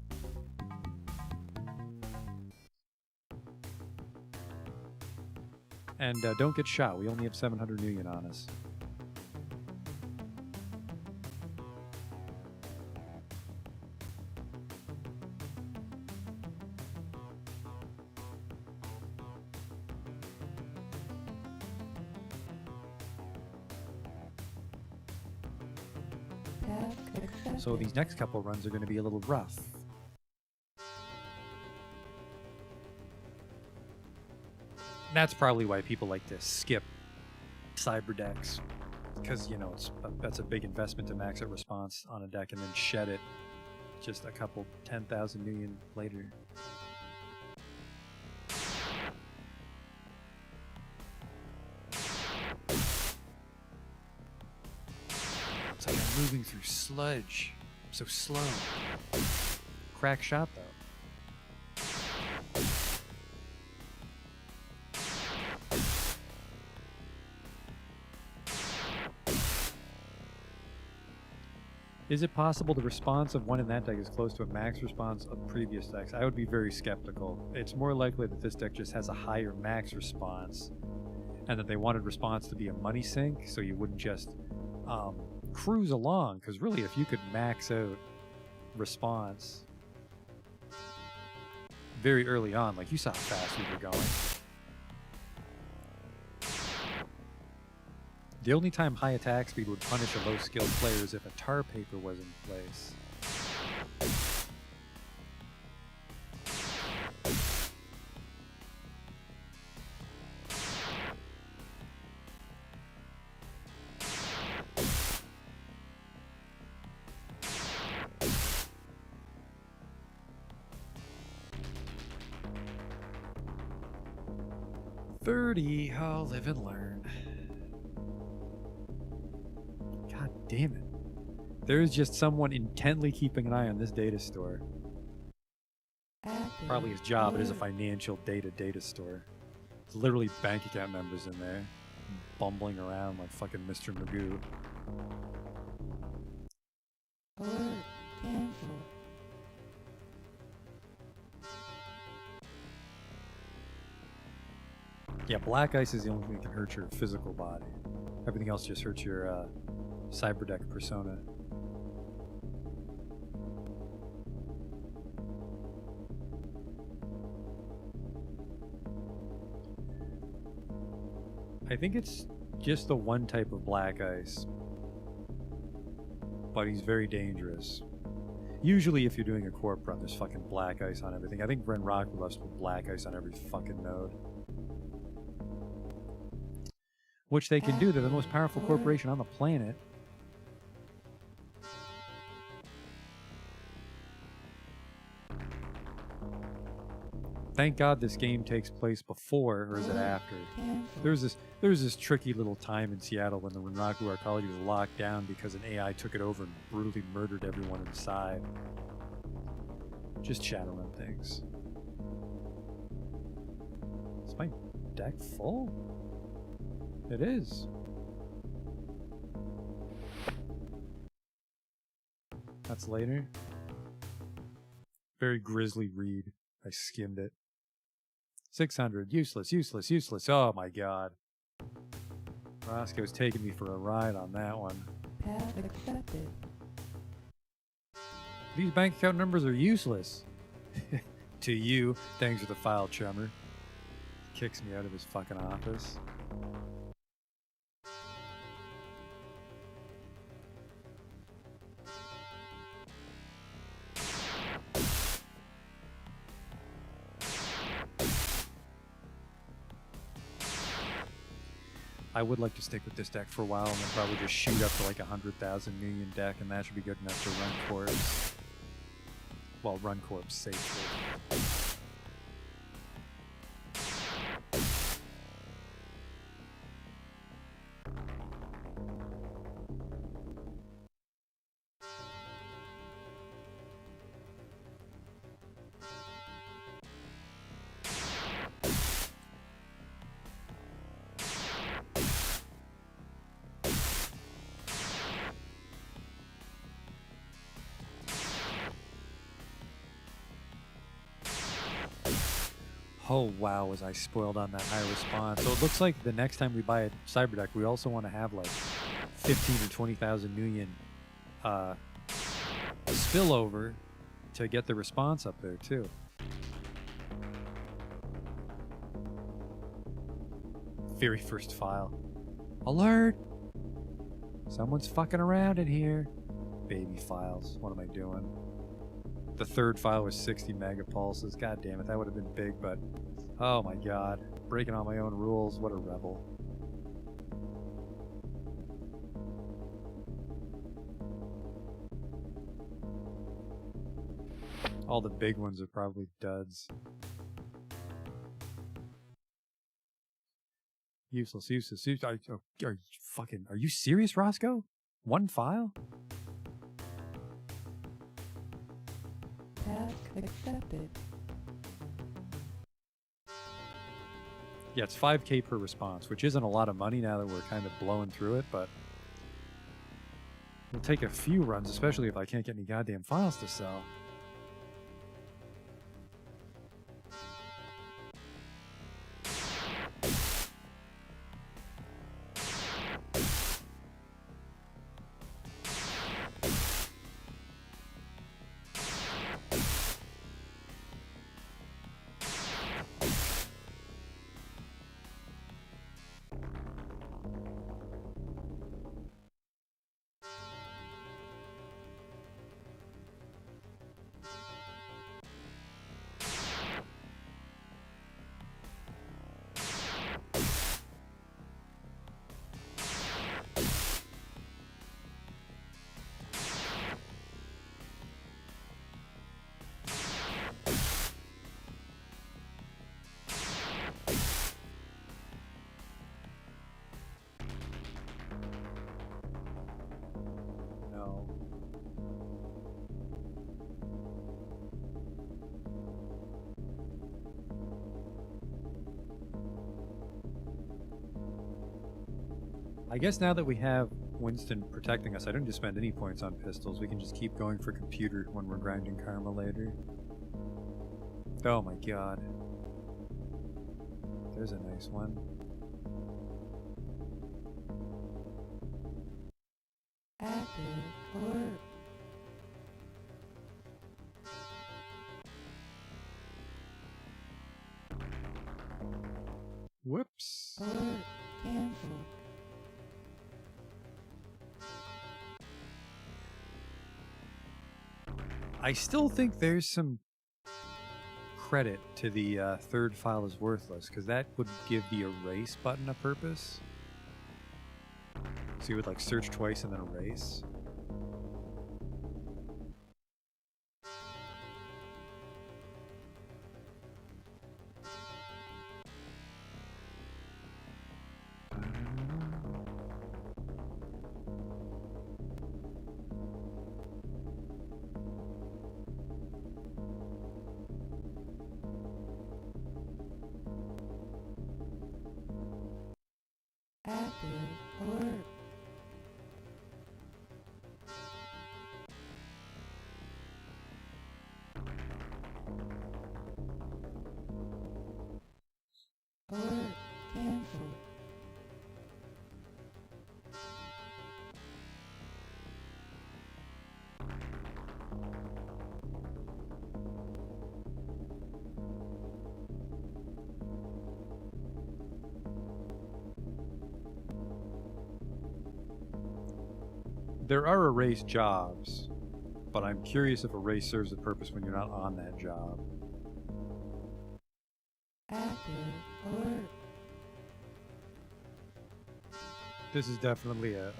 And don't get shot. We only have 700 million on us. So these next couple runs are going to be a little rough. That's probably why people like to skip cyber decks, because you know that's a big investment to max out response on a deck and then shed it just a couple 10,000 million later. It's like I'm moving through sludge. I'm so slow. Crack shot though. Is it possible the response of one in that deck is close to a max response of previous decks? I would be very skeptical. It's more likely that this deck just has a higher max response and that they wanted response to be a money sink, so you wouldn't just cruise along, because really if you could max out response very early on, like you saw how fast we were going. The only time high attack speed would punish a low skilled player is if a tar paper was in place. $30. Oh, live and learn. God damn it. There's just someone intently keeping an eye on this data store. Probably his job. It is a financial data store. There's literally bank account numbers in there. Bumbling around like fucking Mr. Magoo. Yeah, black ice is the only thing that can hurt your physical body. Everything else just hurts your cyberdeck persona. I think it's just the one type of black ice. But he's very dangerous. Usually if you're doing a corp run, there's fucking black ice on everything. I think Ren Rock loves to put black ice on every fucking node. Which they can do. They're the most powerful corporation on the planet. Thank God this game takes place before, or is it after? There was this tricky little time in Seattle when the Renraku Arcology was locked down because an AI took it over and brutally murdered everyone inside. Just Shadowrun things. Is my deck full? It is. That's later. Very grisly read. I skimmed it. 600. Useless, useless, useless. Oh my god. Roscoe's taking me for a ride on that one. Path accepted. These bank account numbers are useless. To you, thanks for the file, chummer. Kicks me out of his fucking office. I would like to stick with this deck for a while and then probably just shoot up to like 100,000 million deck, and that should be good enough to run corpse. Well, run corpse safely. Oh wow, was I spoiled on that high response. So it looks like the next time we buy a cyber deck, we also want to have like 15 or 20,000 million spillover to get the response up there too. Very first file. Alert! Someone's fucking around in here. Baby files. What am I doing? The third file was 60 megapulses. God damn it, that would have been big, but oh my god. Breaking all my own rules. What a rebel. All the big ones are probably duds. Useless, useless, useless. Are you serious, Roscoe? One file? Task accepted. Yeah, it's 5K per response, which isn't a lot of money now that we're kind of blowing through it, but we'll take a few runs, especially if I can't get any goddamn files to sell. No. I guess now that we have Winston protecting us, I don't just spend any points on pistols. We can just keep going for computer when we're grinding karma later. Oh my god. There's a nice one. Active alert. Whoops. Alert. Cancelled. I still think there's some credit to the third file is worthless, because that would give the erase button a purpose. So you would like search twice and then erase. Active alert. Alert canceled. There are erase jobs, but I'm curious if erase serves a purpose when you're not on that job. Active alert. This is definitely a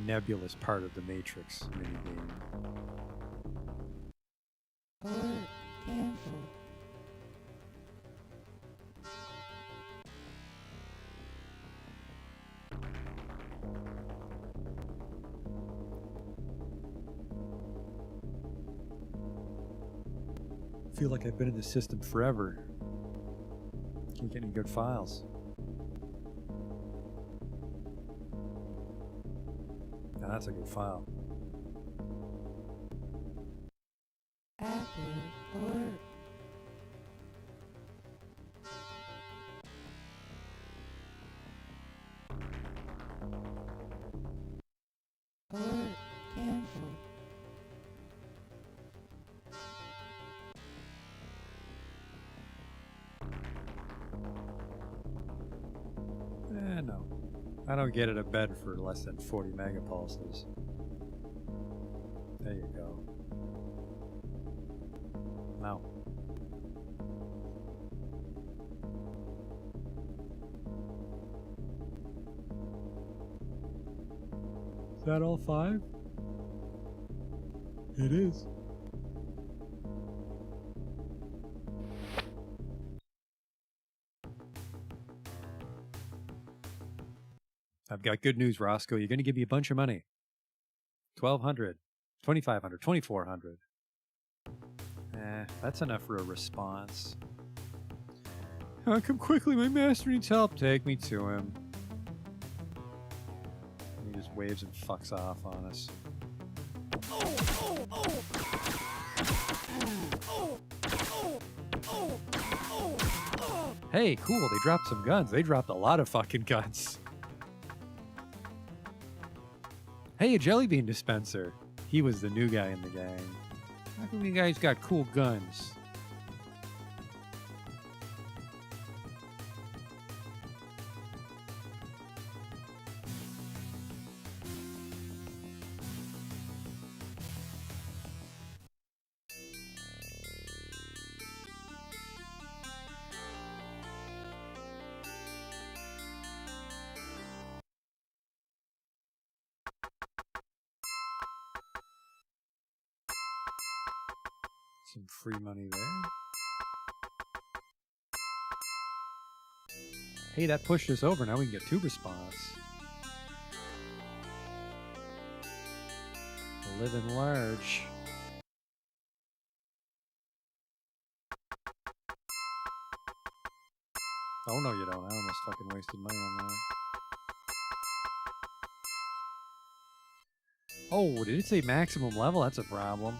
nebulous part of the Matrix minigame. Alert canceled. I feel like I've been in the system forever. Can't get any good files. Now that's a good file. Active alert. Alert canceled. No. I don't get it a bed for less than 40 megapulses. There you go. No. Is that all 5? It is. I've got good news, Roscoe. You're going to give me a bunch of money. 1,200, 2,500, 2,400. That's enough for a response. Come quickly, my master needs help. Take me to him. He just waves and fucks off on us. Hey, cool, they dropped some guns. They dropped a lot of fucking guns. Hey, a jelly bean dispenser. He was the new guy in the gang. How come you guys got cool guns? Some free money there. Hey, that pushed us over. Now we can get 2 response. Living large. Oh, no, you don't. I almost fucking wasted money on that. Oh, did it say maximum level? That's a problem.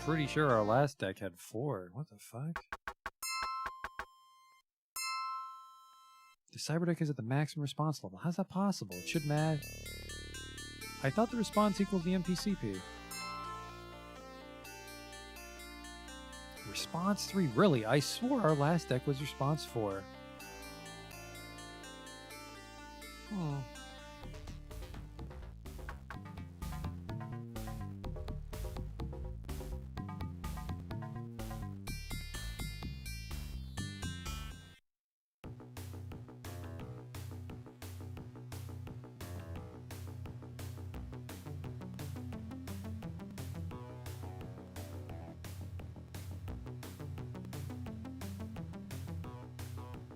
Pretty sure our last deck had 4. What the fuck? The cyber deck is at the maximum response level. How's that possible? It should matter. I thought the response equals the MPCP. Response 3? Really? I swore our last deck was response 4. Oh.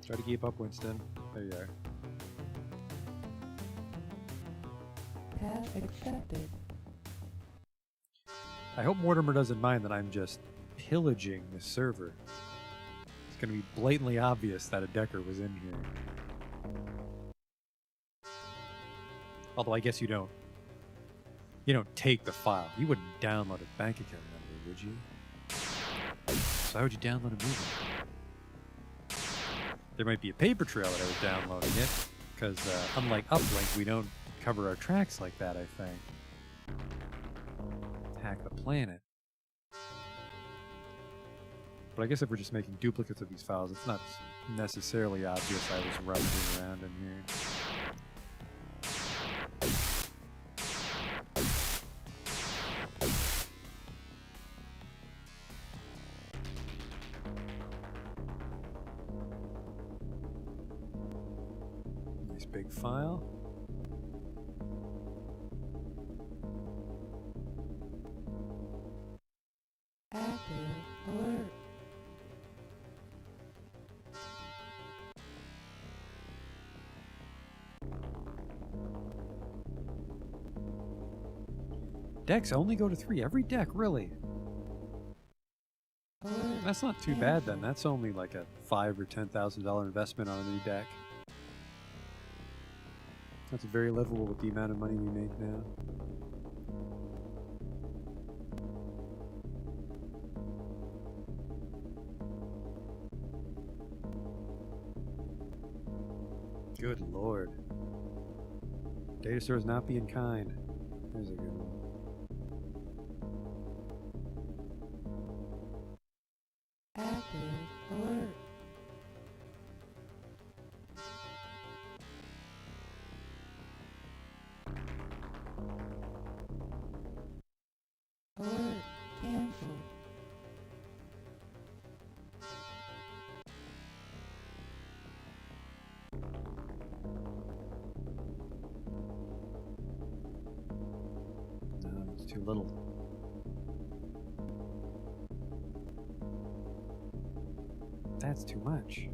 Try to keep up, Winston. There you are. Path accepted. I hope Mortimer doesn't mind that I'm just pillaging this server. It's going to be blatantly obvious that a Decker was in here. Although I guess you don't take the file. You wouldn't download a bank account number, would you? So how would you download a movie? There might be a paper trail that I was downloading it, because unlike Uplink, we don't cover our tracks like that, I think. Hack the planet. But I guess if we're just making duplicates of these files, it's not necessarily obvious I was rummaging around in here. Nice big file. Active alert. Decks only go to 3. Every deck, really. Alert. That's not too bad then. That's only like a $5,000 or $10,000 investment on a new deck. That's very livable with the amount of money we make now. Good lord. Data stores not being kind. There's a good one. Active alert. Alert canceled. No, it's too little. That's too much.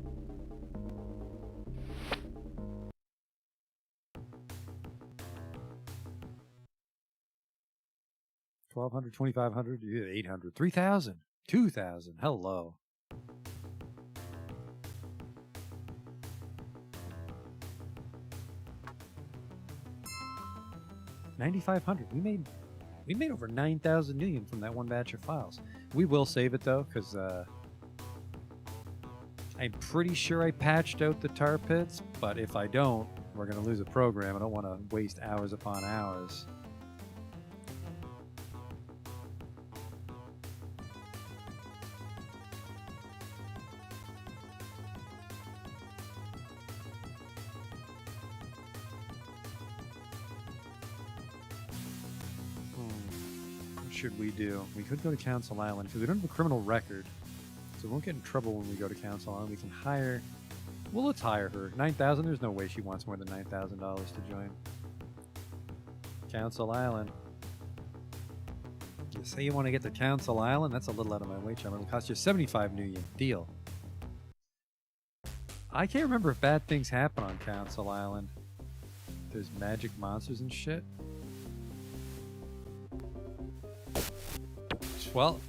$1,200, $2,500, $800, $3,000, $2,000. Hello. $9,500. We made over 9,000 million from that one batch of files. We will save it though, because I'm pretty sure I patched out the tar pits, but if I don't, we're going to lose a program. I don't want to waste hours upon hours. What should we do? We could go to Council Island, because we don't have a criminal record. So we won't get in trouble when we go to Council Island. We can hire... Well, let's hire her. 9,000? There's no way she wants more than $9,000 to join. Council Island. You say you want to get to Council Island? That's a little out of my weight, chum. It'll cost you 75 million. Deal. I can't remember if bad things happen on Council Island. There's magic monsters and shit. Well,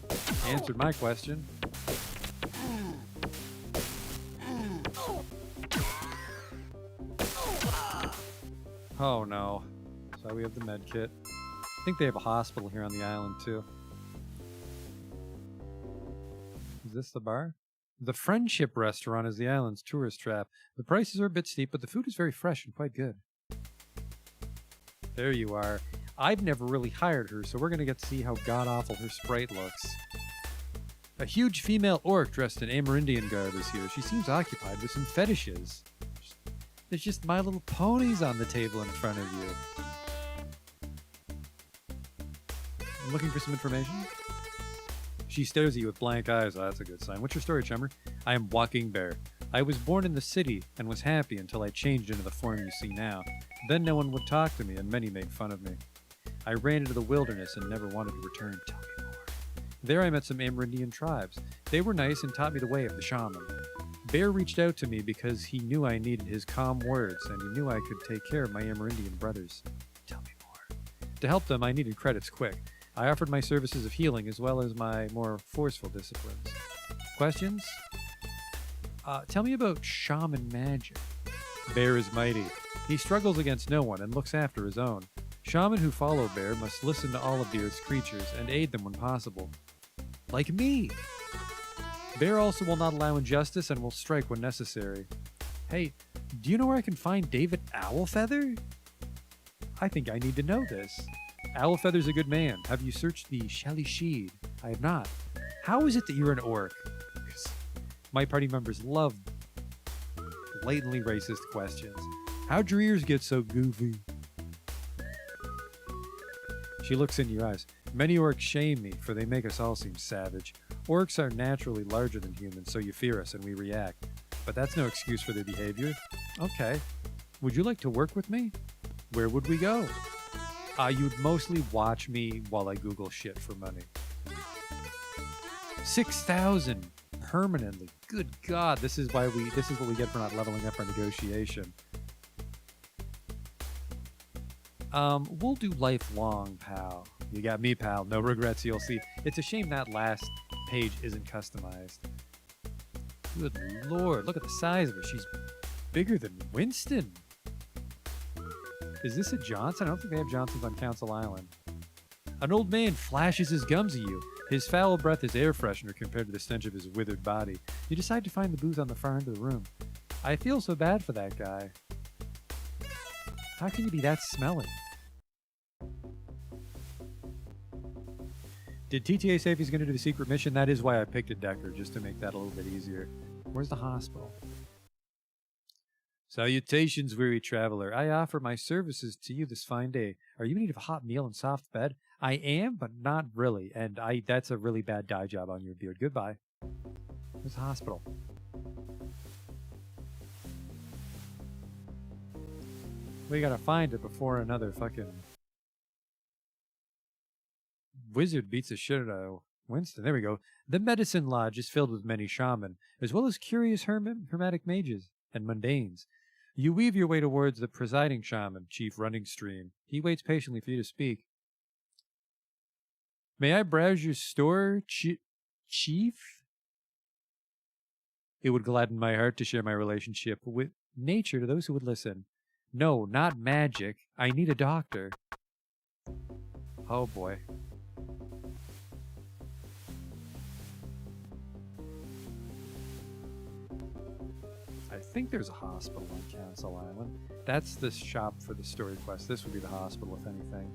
answered my question. Oh no. So we have the med kit. I think they have a hospital here on the island too. Is this the bar? The Friendship Restaurant is the island's tourist trap. The prices are a bit steep, but the food is very fresh and quite good. There you are. I've never really hired her, so we're going to get to see how god-awful her sprite looks. A huge female orc dressed in Amerindian garb is here. She seems occupied with some fetishes. There's just My Little Ponies on the table in front of you. I'm looking for some information. She stares at you with blank eyes. Oh, that's a good sign. What's your story, Chummer? I am Walking Bear. I was born in the city and was happy until I changed into the form you see now. Then no one would talk to me and many made fun of me. I ran into the wilderness and never wanted to return. Tell me more. There I met some Amerindian tribes. They were nice and taught me the way of the shaman. Bear reached out to me because he knew I needed his calm words, and he knew I could take care of my Amerindian brothers. Tell me more. To help them, I needed credits quick. I offered my services of healing as well as my more forceful disciplines. Questions? Tell me about shaman magic. Bear is mighty. He struggles against no one and looks after his own. Shaman who follow Bear must listen to all of the Earth's creatures and aid them when possible. Like me! Bear also will not allow injustice and will strike when necessary. Hey, do you know where I can find David Owlfeather? I think I need to know this. Owlfeather's a good man. Have you searched the Shalishid? I have not. How is it that you're an orc? 'Cause my party members love blatantly racist questions. How'd your ears get so goofy? She looks in your eyes. Many orcs shame me, for they make us all seem savage. Orcs are naturally larger than humans, so you fear us and we react. But that's no excuse for their behavior. Okay. Would you like to work with me? Where would we go? You'd mostly watch me while I Google shit for money. 6,000 permanently. Good God, this is what we get for not leveling up our negotiation. We'll do lifelong, pal. You got me, pal. No regrets, you'll see. It's a shame that last page isn't customized. Good Lord, look at the size of her. She's bigger than Winston. Is this a Johnson? I don't think they have Johnsons on Council Island. An old man flashes his gums at you. His foul breath is air freshener compared to the stench of his withered body. You decide to find the booth on the far end of the room. I feel so bad for that guy. How can you be that smelly? Did TTA say if he's going to do the secret mission? That is why I picked a Decker, just to make that a little bit easier. Where's the hospital? Salutations, weary traveler. I offer my services to you this fine day. Are you in need of a hot meal and soft bed? I am, but not really. And that's a really bad dye job on your beard. Goodbye. Where's the hospital? We gotta find it before another fucking wizard beats the shit out of Winston. There we go. The medicine lodge is filled with many shaman, as well as curious hermetic mages and mundanes. You weave your way towards the presiding shaman, Chief Running Stream. He waits patiently for you to speak. May I browse your store, Chief? It would gladden my heart to share my relationship with nature to those who would listen. No, not magic. I need a doctor. Oh boy. I think there's a hospital on Council Island. That's the shop for the story quest. This would be the hospital, if anything.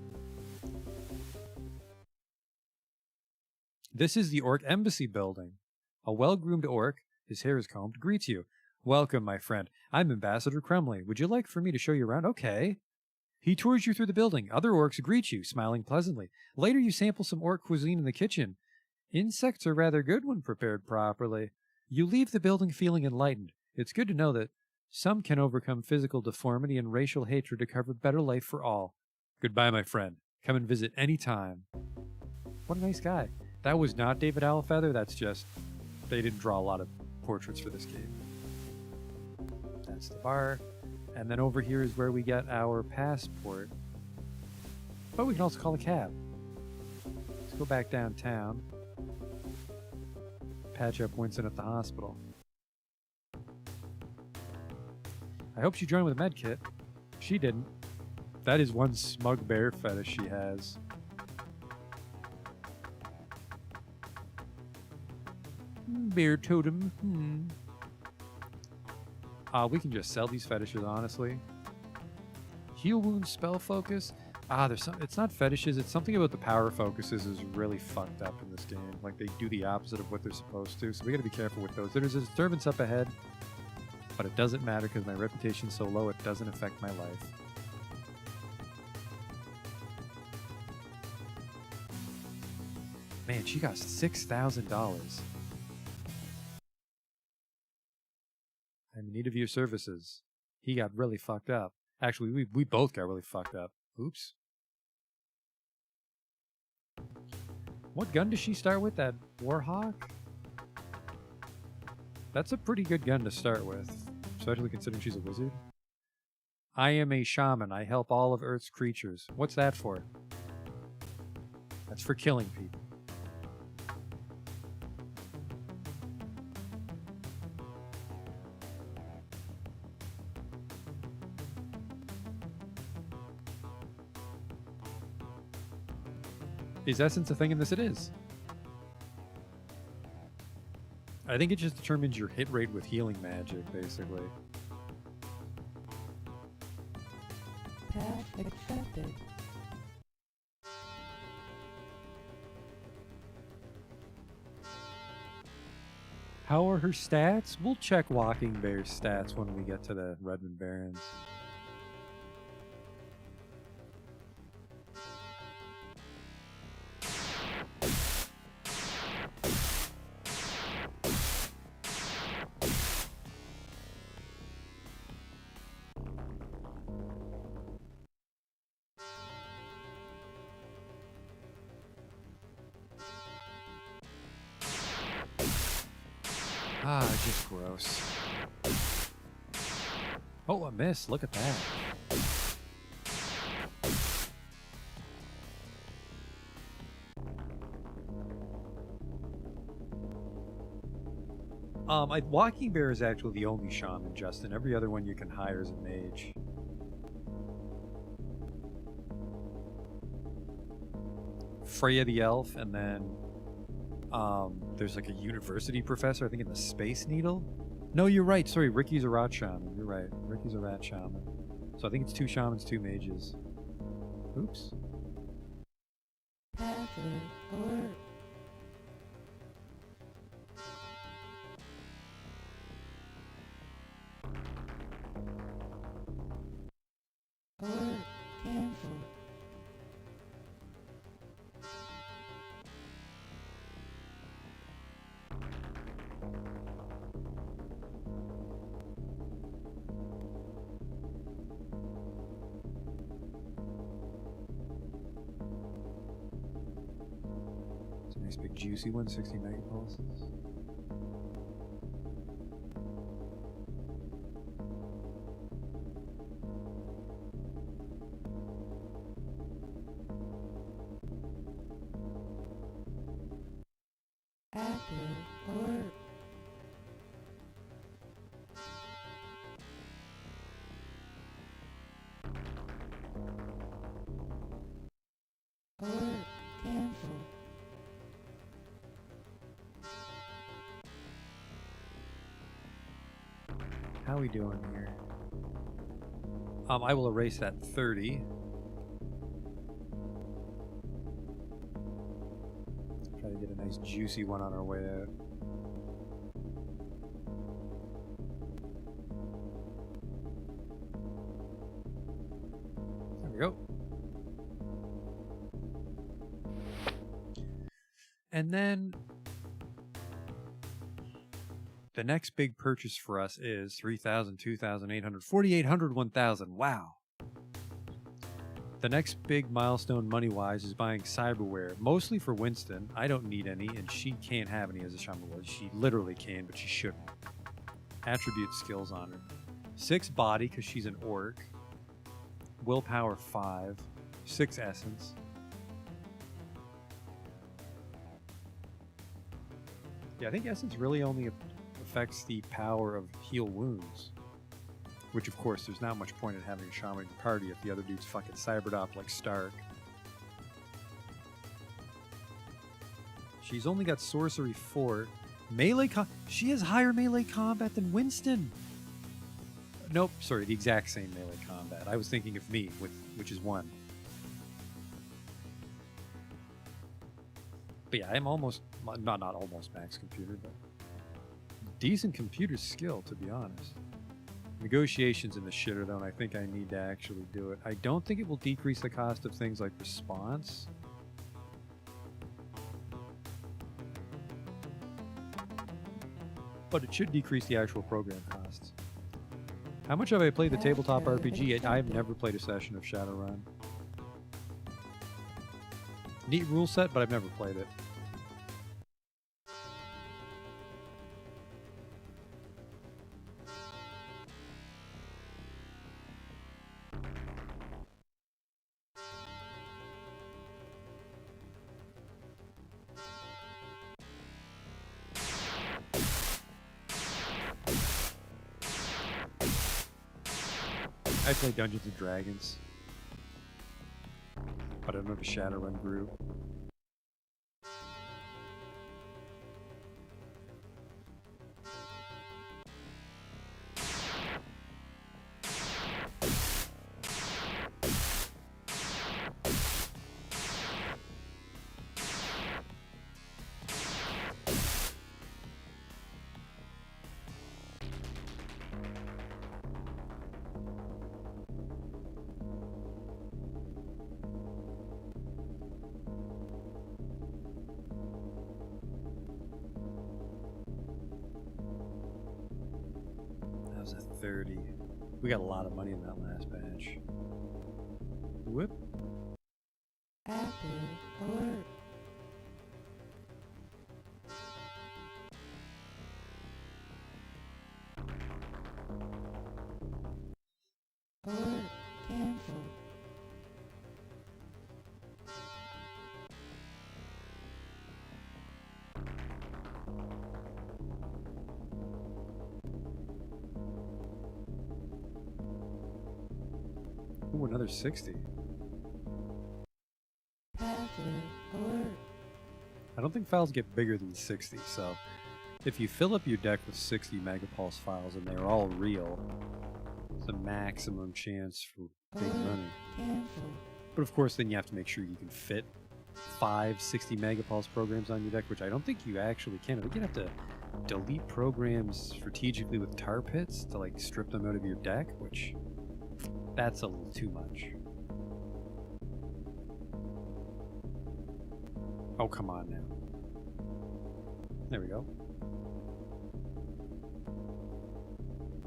This is the Orc Embassy building. A well-groomed orc, his hair is combed, greets you. Welcome, my friend. I'm Ambassador Crumley. Would you like for me to show you around? Okay. He tours you through the building. Other orcs greet you, smiling pleasantly. Later, you sample some orc cuisine in the kitchen. Insects are rather good when prepared properly. You leave the building feeling enlightened. It's good to know that some can overcome physical deformity and racial hatred to cover better life for all. Goodbye, my friend. Come and visit any time. What a nice guy. That was not David Owlfeather. That's just, they didn't draw a lot of portraits for this game. That's the bar. And then over here is where we get our passport. But we can also call a cab. Let's go back downtown. Patch up Winston at the hospital. I hope she joined with a med kit. She didn't. That is one smug bear fetish she has. Bear totem. We can just sell these fetishes, honestly. Heal wounds, spell focus. There's some. It's not fetishes. It's something about the power focuses is really fucked up in this game. Like they do the opposite of what they're supposed to. So we got to be careful with those. There's a disturbance up ahead, but it doesn't matter because my reputation's so low. It doesn't affect my life. Man, she got $6,000. I'm in need of your services. He got really fucked up. Actually, we both got really fucked up. Oops. What gun does she start with? That Warhawk? That's a pretty good gun to start with, especially considering she's a wizard. I am a shaman. I help all of Earth's creatures. What's that for? That's for killing people. Is essence a thing in this? It is. I think it just determines your hit rate with healing magic, basically. Path accepted. How are her stats? We'll check Walking Bear's stats when we get to the Redmond Barrens. Ah, just gross. Oh, a miss. Look at that. Walking Bear is actually the only shaman, Justin. Every other one you can hire is a mage. Freya the elf, and then there's like a university professor, I think in the Space Needle. No, you're right. Sorry, Ricky's a rat shaman. You're right. Ricky's a rat shaman. So I think it's 2 shamans, 2 mages. Oops. Passive alert. Alert canceled. It's a nice big juicy one, 60 megapulses. Active alert. Alert canceled. How are we doing here? I will erase that 30. Try to get a nice juicy one on our way out. There we go. And then the next big purchase for us is 3,000, 2,800, 4,800, 1,000. Wow. The next big milestone money-wise is buying cyberware, mostly for Winston. I don't need any, and she can't have any as a shaman. Well, she literally can, but she shouldn't. Attribute skills on her. 6 body, because she's an orc. Willpower 5. 6 essence. Yeah, I think essence really only affects the power of heal wounds. Which, of course, there's not much point in having a shaman in your party if the other dude's fucking cybered up like Stark. She's only got sorcery 4. Melee she has higher melee combat than Winston! Nope, sorry, the exact same melee combat. I was thinking of me, which is 1. But yeah, I'm almost, not almost max computer, but decent computer skill, to be honest. Negotiations in the shitter, though, and I think I need to actually do it. I don't think it will decrease the cost of things like response. But it should decrease the actual program costs. How much have I played the tabletop RPG? I've never played a session of Shadowrun. Neat rule set, but I've never played it. I play Dungeons and Dragons, but I don't have a Shadowrun group. That was a 30. We got a lot of money in that last batch. Whoop. Active alert. Alert canceled. Ooh, another 60. Passive alert. I don't think files get bigger than 60, so if you fill up your deck with 60 megapulse files and they're all real, it's a maximum chance for big money. Canceled. But of course, then you have to make sure you can fit 5 60 megapulse programs on your deck, which I don't think you actually can. I think you have to delete programs strategically with tar pits to like strip them out of your deck, which that's a little too much. Oh, come on now. There we go.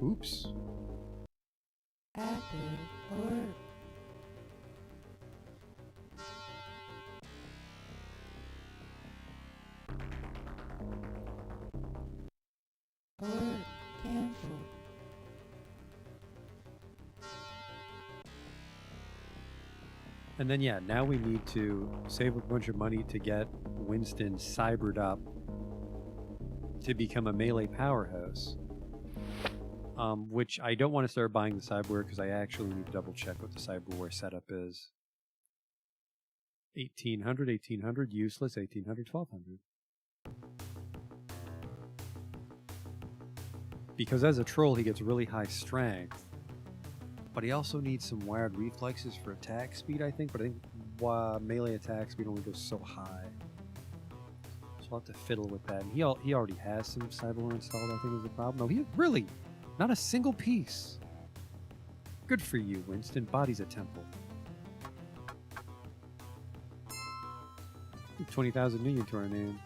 Oops. Active alert. Alert canceled. And then, yeah, now we need to save a bunch of money to get Winston cybered up to become a melee powerhouse. Which I don't want to start buying the cyberware because I actually need to double check what the cyberware setup is. 1800, 1800, useless, 1800, 1200. Because as a troll, he gets really high strength. But he also needs some wired reflexes for attack speed, I think. But I think melee attack speed only goes so high. So I'll have to fiddle with that. And he already has some cyberware installed, I think is the problem. No, he really, not a single piece. Good for you, Winston. Body's a temple. 20,000 million to our name.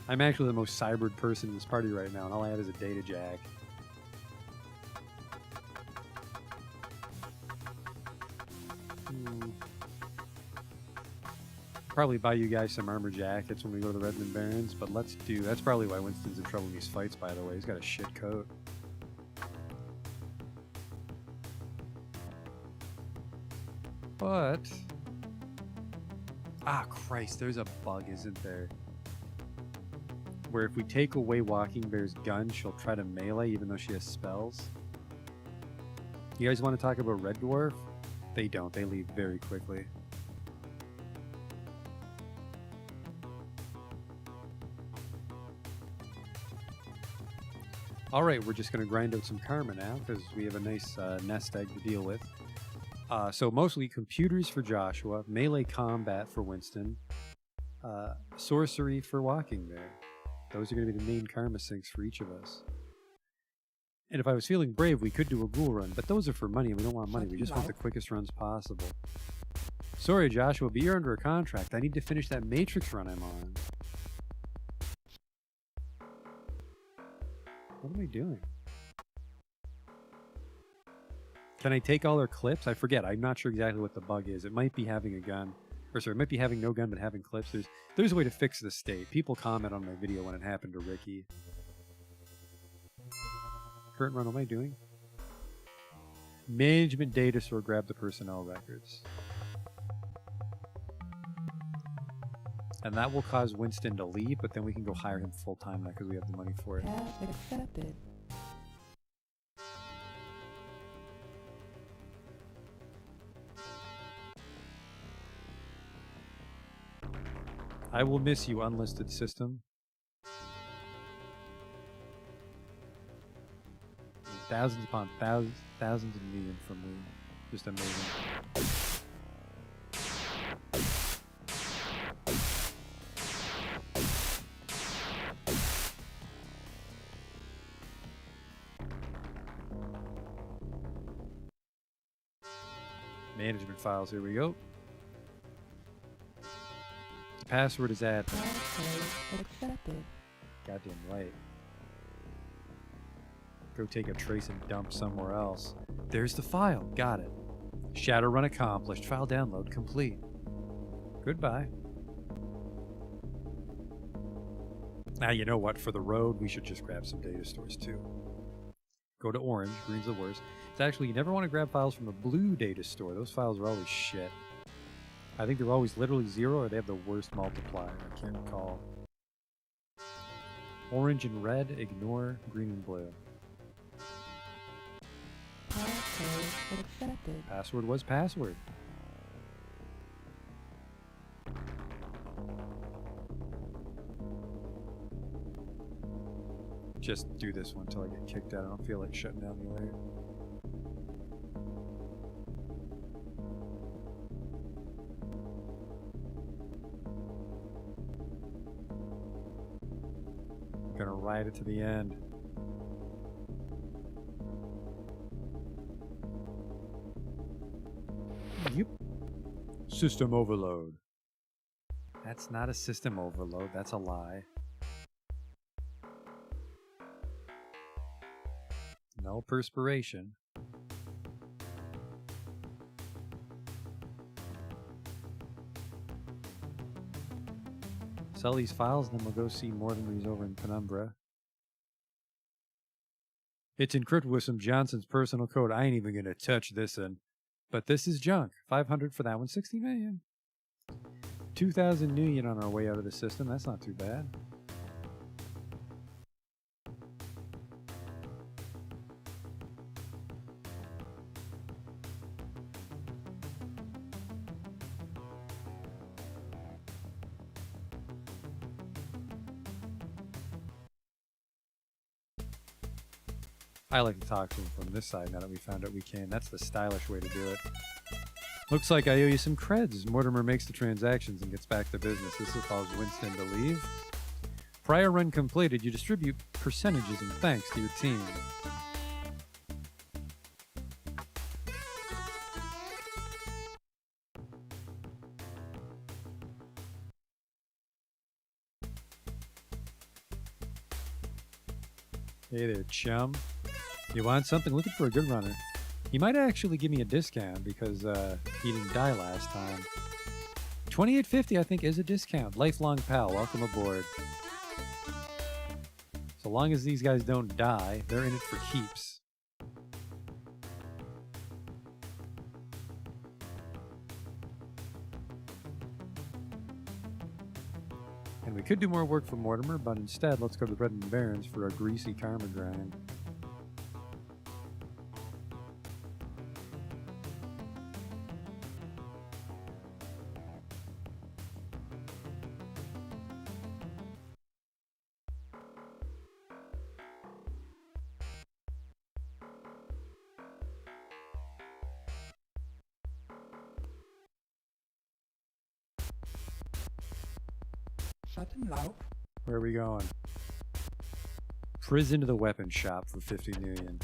I'm actually the most cybered person in this party right now, and all I have is a data jack. Probably buy you guys some armor jackets when we go to the Redmond Barrens, but that's probably why Winston's in trouble in these fights, by the way. He's got a shit coat. But... ah, Christ, there's a bug, isn't there? Where if we take away Walking Bear's gun, she'll try to melee even though she has spells. You guys want to talk about Red Dwarf? They don't. They leave very quickly. Alright, we're just going to grind out some karma now because we have a nice nest egg to deal with. So mostly computers for Joshua, melee combat for Winston, sorcery for Walking Bear. Those are going to be the main karma sinks for each of us. And if I was feeling brave, we could do a ghoul run, but those are for money and we don't want money. We just want the quickest runs possible. Sorry, Joshua, but you're under a contract. I need to finish that Matrix run I'm on. What am I doing? Can I take all our clips? I forget. I'm not sure exactly what the bug is. It might be having a gun. Or sorry, it might be having no gun but having clips. There's a way to fix this state. People comment on my video when it happened to Ricky. Current run, what am I doing? Management data store, grab the personnel records. And that will cause Winston to leave, but then we can go hire him full-time now because we have the money for it. Task accepted. I will miss you, unlisted system. Thousands upon thousands, thousands of million from me. Just amazing. Management files, here we go. The password is at Password accepted. goddamn right. Go take a trace and dump somewhere else. There's the file. Got it. Shadowrun accomplished. File download complete. Goodbye. Now you know what? For the road, we should just grab some data stores too. Go to orange. Green's the worst. It's actually, you never want to grab files from a blue data store. Those files are always shit. I think they're always literally 0 or they have the worst multiplier. I can't recall. Orange and red, ignore green and blue. Password accepted. Password was password. Just do this one until I get kicked out. I don't feel like shutting down the layer. I'm gonna ride it to the end. Yep. System overload. That's not a system overload, that's a lie. No perspiration. Sell these files, and then we'll go see Mortimer's over in Penumbra. It's encrypted with some Johnson's personal code. I ain't even gonna touch this one. But this is junk. 500 for that one. 60 million. 2,000 million on our way out of the system. That's not too bad. I like to talk to him from this side now that we found out we can. That's the stylish way to do it. Looks like I owe you some creds. Mortimer makes the transactions and gets back to business. This will cause Winston to leave. Prior run completed. You distribute percentages and thanks to your team. Hey there, chum. You want something? Looking for a good runner. He might actually give me a discount because he didn't die last time. $28.50 I think is a discount. Lifelong pal, welcome aboard. So long as these guys don't die, they're in it for keeps. And we could do more work for Mortimer, but instead let's go to the Red and Barrens for a greasy karma grind. Where are we going? Prison to the weapon shop for 50 million.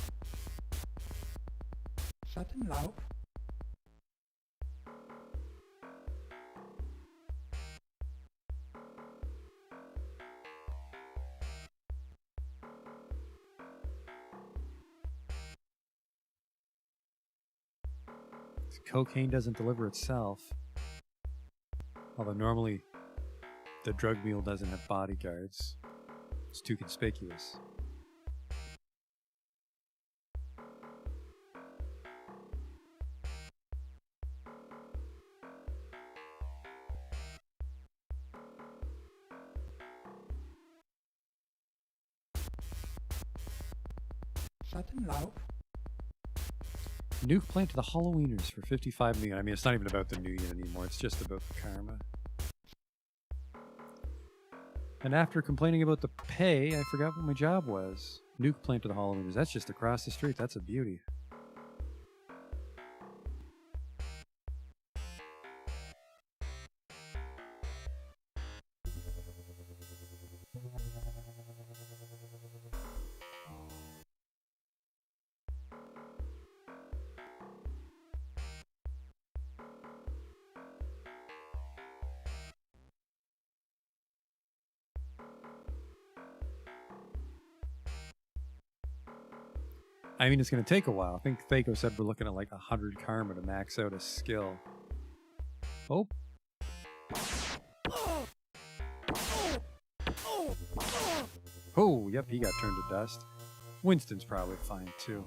Cocaine doesn't deliver itself. Although normally the drug mule doesn't have bodyguards. It's too conspicuous. Nuke plant to the Halloweeners for 55 million. I mean, it's not even about the New Year anymore. It's just about the karma. And after complaining about the pay, I forgot what my job was. Nuke plant to the Halloweeners. That's just across the street. That's a beauty. I mean, it's going to take a while. I think Thaco said we're looking at like 100 karma to max out a skill. Oh. Oh, yep, he got turned to dust. Winston's probably fine too.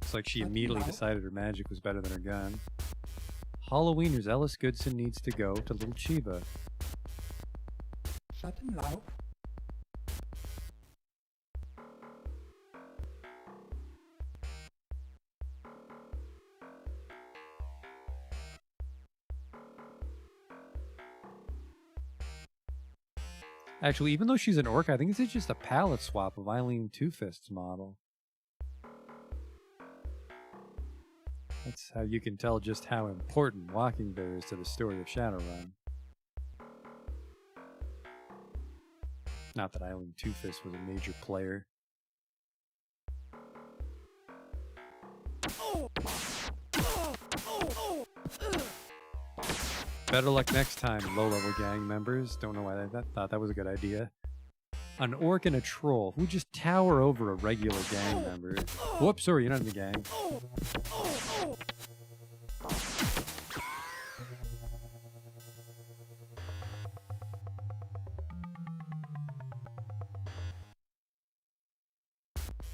It's like she immediately decided her magic was better than her gun. Halloweeners, Ellis Goodson needs to go to Little Chiba. Shut him loud. Actually, even though she's an orc, I think this is just a palette swap of Eileen Two-Fist's model. That's how you can tell just how important Walking Bear is to the story of Shadowrun. Not that Eileen Two-Fist was a major player. Better luck next time, low-level gang members. Don't know why I thought that was a good idea. An orc and a troll who just tower over a regular gang member. Whoops, sorry, you're not in the gang.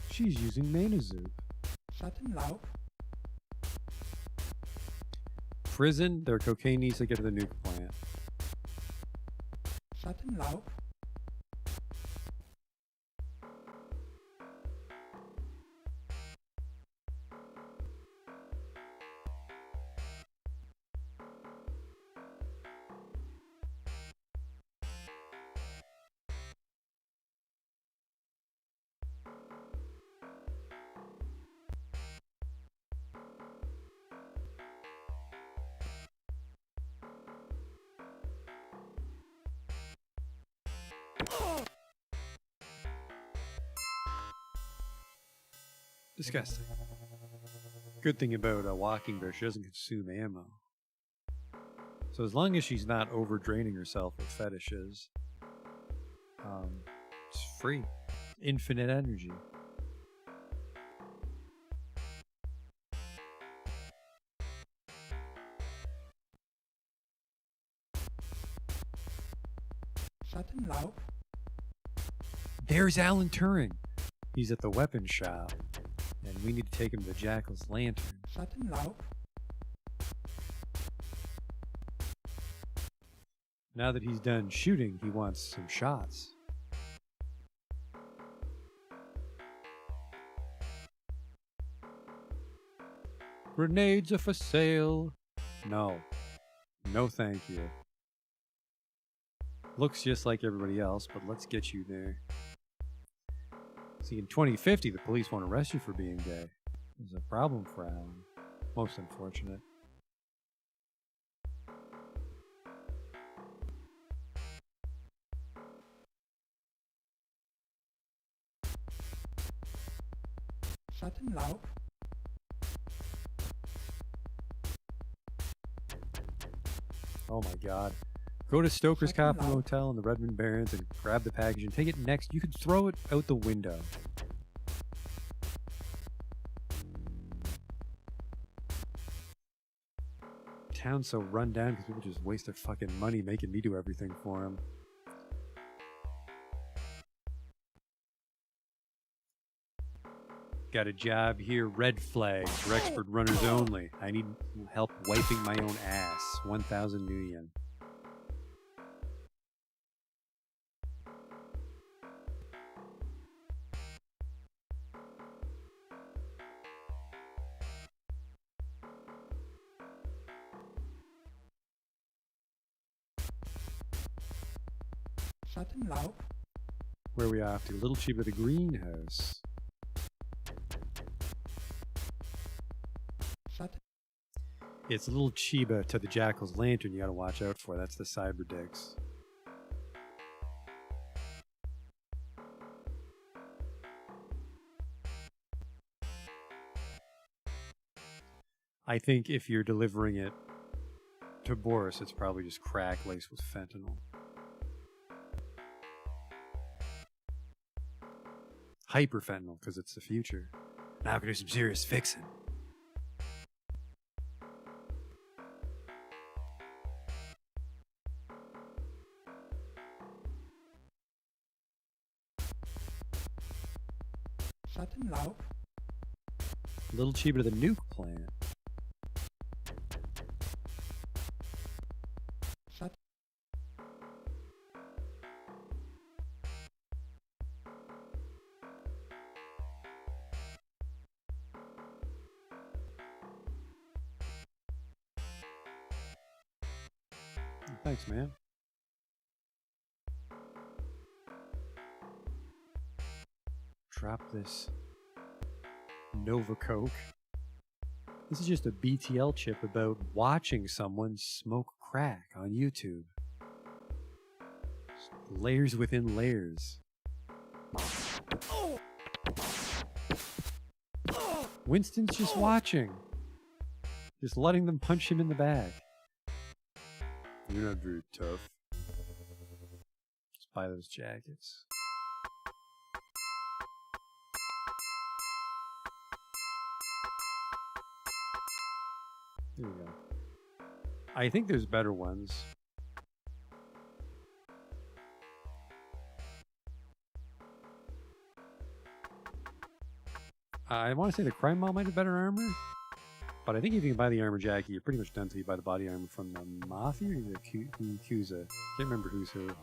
She's using Mana Zoop. Shut him loud. Prison, their cocaine needs to get to the nuke plant. Shut him loud. Disgusting. Good thing about a Walking Bear, she doesn't consume ammo. So as long as she's not over draining herself with fetishes, it's free. Infinite energy. Shut him loud. There's Alan Turing. He's at the weapon shop, and we need to take him to Jackal's lantern. Shut him loud. Now that he's done shooting, he wants some shots. Grenades are for sale. No. No thank you. Looks just like everybody else, but let's get you there. See, in 2050, the police won't arrest you for being gay. There's a problem for Alan. Most unfortunate. Shut him loud. Oh my god. Go to Stoker's Coffin Hotel in the Redmond Barrens and grab the package and take it next. You can throw it out the window. Town's so run down because people just waste their fucking money making me do everything for them. Got a job here, red flag, for expert runners only. I need help wiping my own ass. 1,000 New Yen. Schattenlaub. Where are we off to? Little Chiba the greenhouse. Schatten. It's Little Chiba to the Jackal's Lantern you gotta watch out for. That's the Cyberdicks. I think if you're delivering it to Boris, it's probably just crack laced with fentanyl. Hyperfentanyl, because it's the future. Now I can do some serious fixing. Schattenlaub. Little Chiba to the nuke plant. Schatten. Thanks, man. Drop this Nova Coke. This is just a BTL chip about watching someone smoke crack on YouTube. Just layers within layers. Winston's just watching. Just letting them punch him in the back. You're not very tough. Just buy those jackets. There we go. I think there's better ones. I want to say the Crime Mall might have better armor, but I think if you can buy the armor jacket, you're pretty much done until you buy the body armor from the Mafia or the Yakuza. Can't remember who's who. There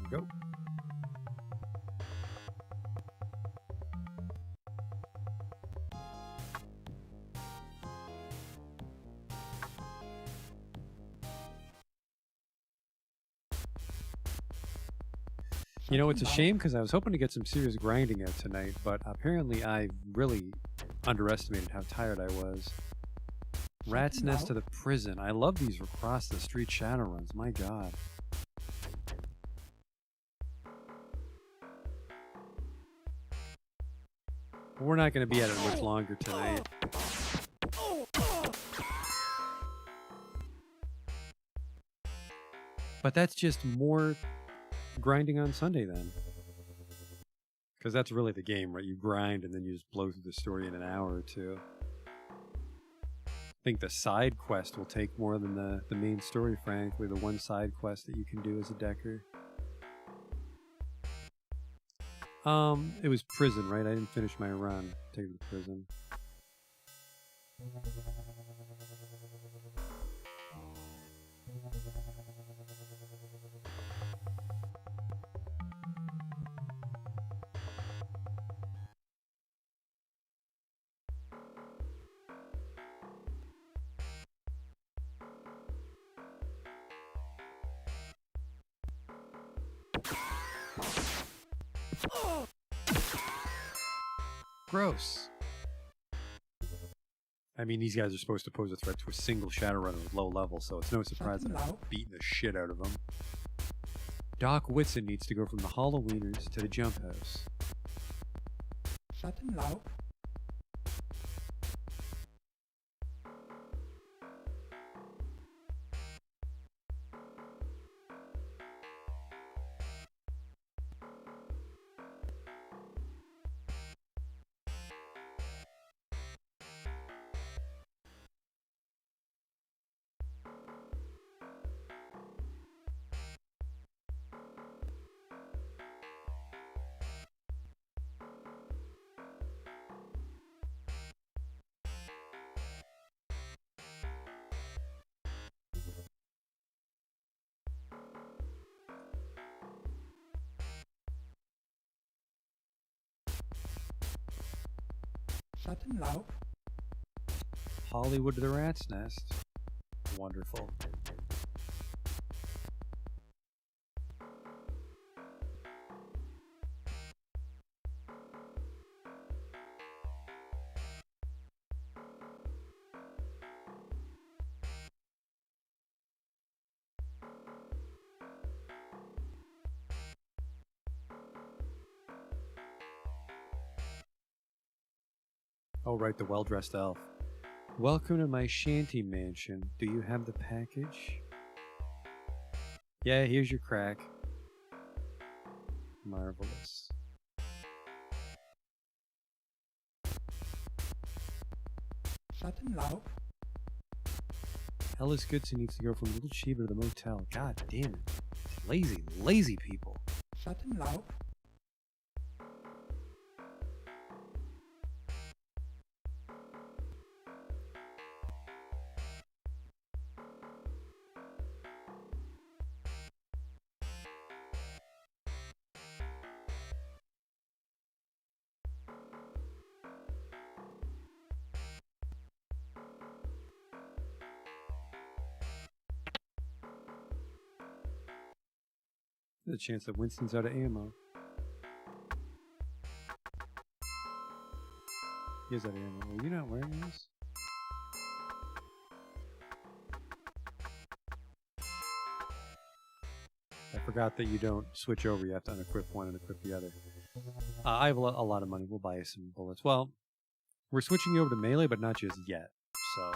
we go. You know, it's a shame because I was hoping to get some serious grinding out tonight, but apparently I really underestimated how tired I was. Rat's Nest to the prison. I love these across the street Shadowruns. My god. We're not going to be at it much longer tonight. But that's just more grinding on Sunday then. Because that's really the game, right? You grind and then you just blow through the story in an hour or two. I think the side quest will take more than the main story, frankly. The one side quest that you can do as a decker. It was prison, right? I didn't finish my run. Take it to prison. Gross. I mean, these guys are supposed to pose a threat to a single Shadowrunner with low level, so it's no surprise that I'm beating the shit out of them. Doc Whitson needs to go from the Halloweeners to the Jump House. Schattenlaub. Hollywood to the Rat's Nest. wonderful. Oh, right, the well-dressed elf. Welcome to my shanty mansion. Do you have the package? Yeah, here's your crack. Marvelous. Shut laut. Ellis Goodson needs to go from Little Sheba to the motel. God damn it. Lazy, lazy people. Shut laut. There's a chance that Winston's out of ammo. He is out of ammo. Are you not wearing this? I forgot that you don't switch over. You have to unequip one and equip the other. I have a lot of money. We'll buy you some bullets. Well, we're switching you over to melee, but not just yet. So,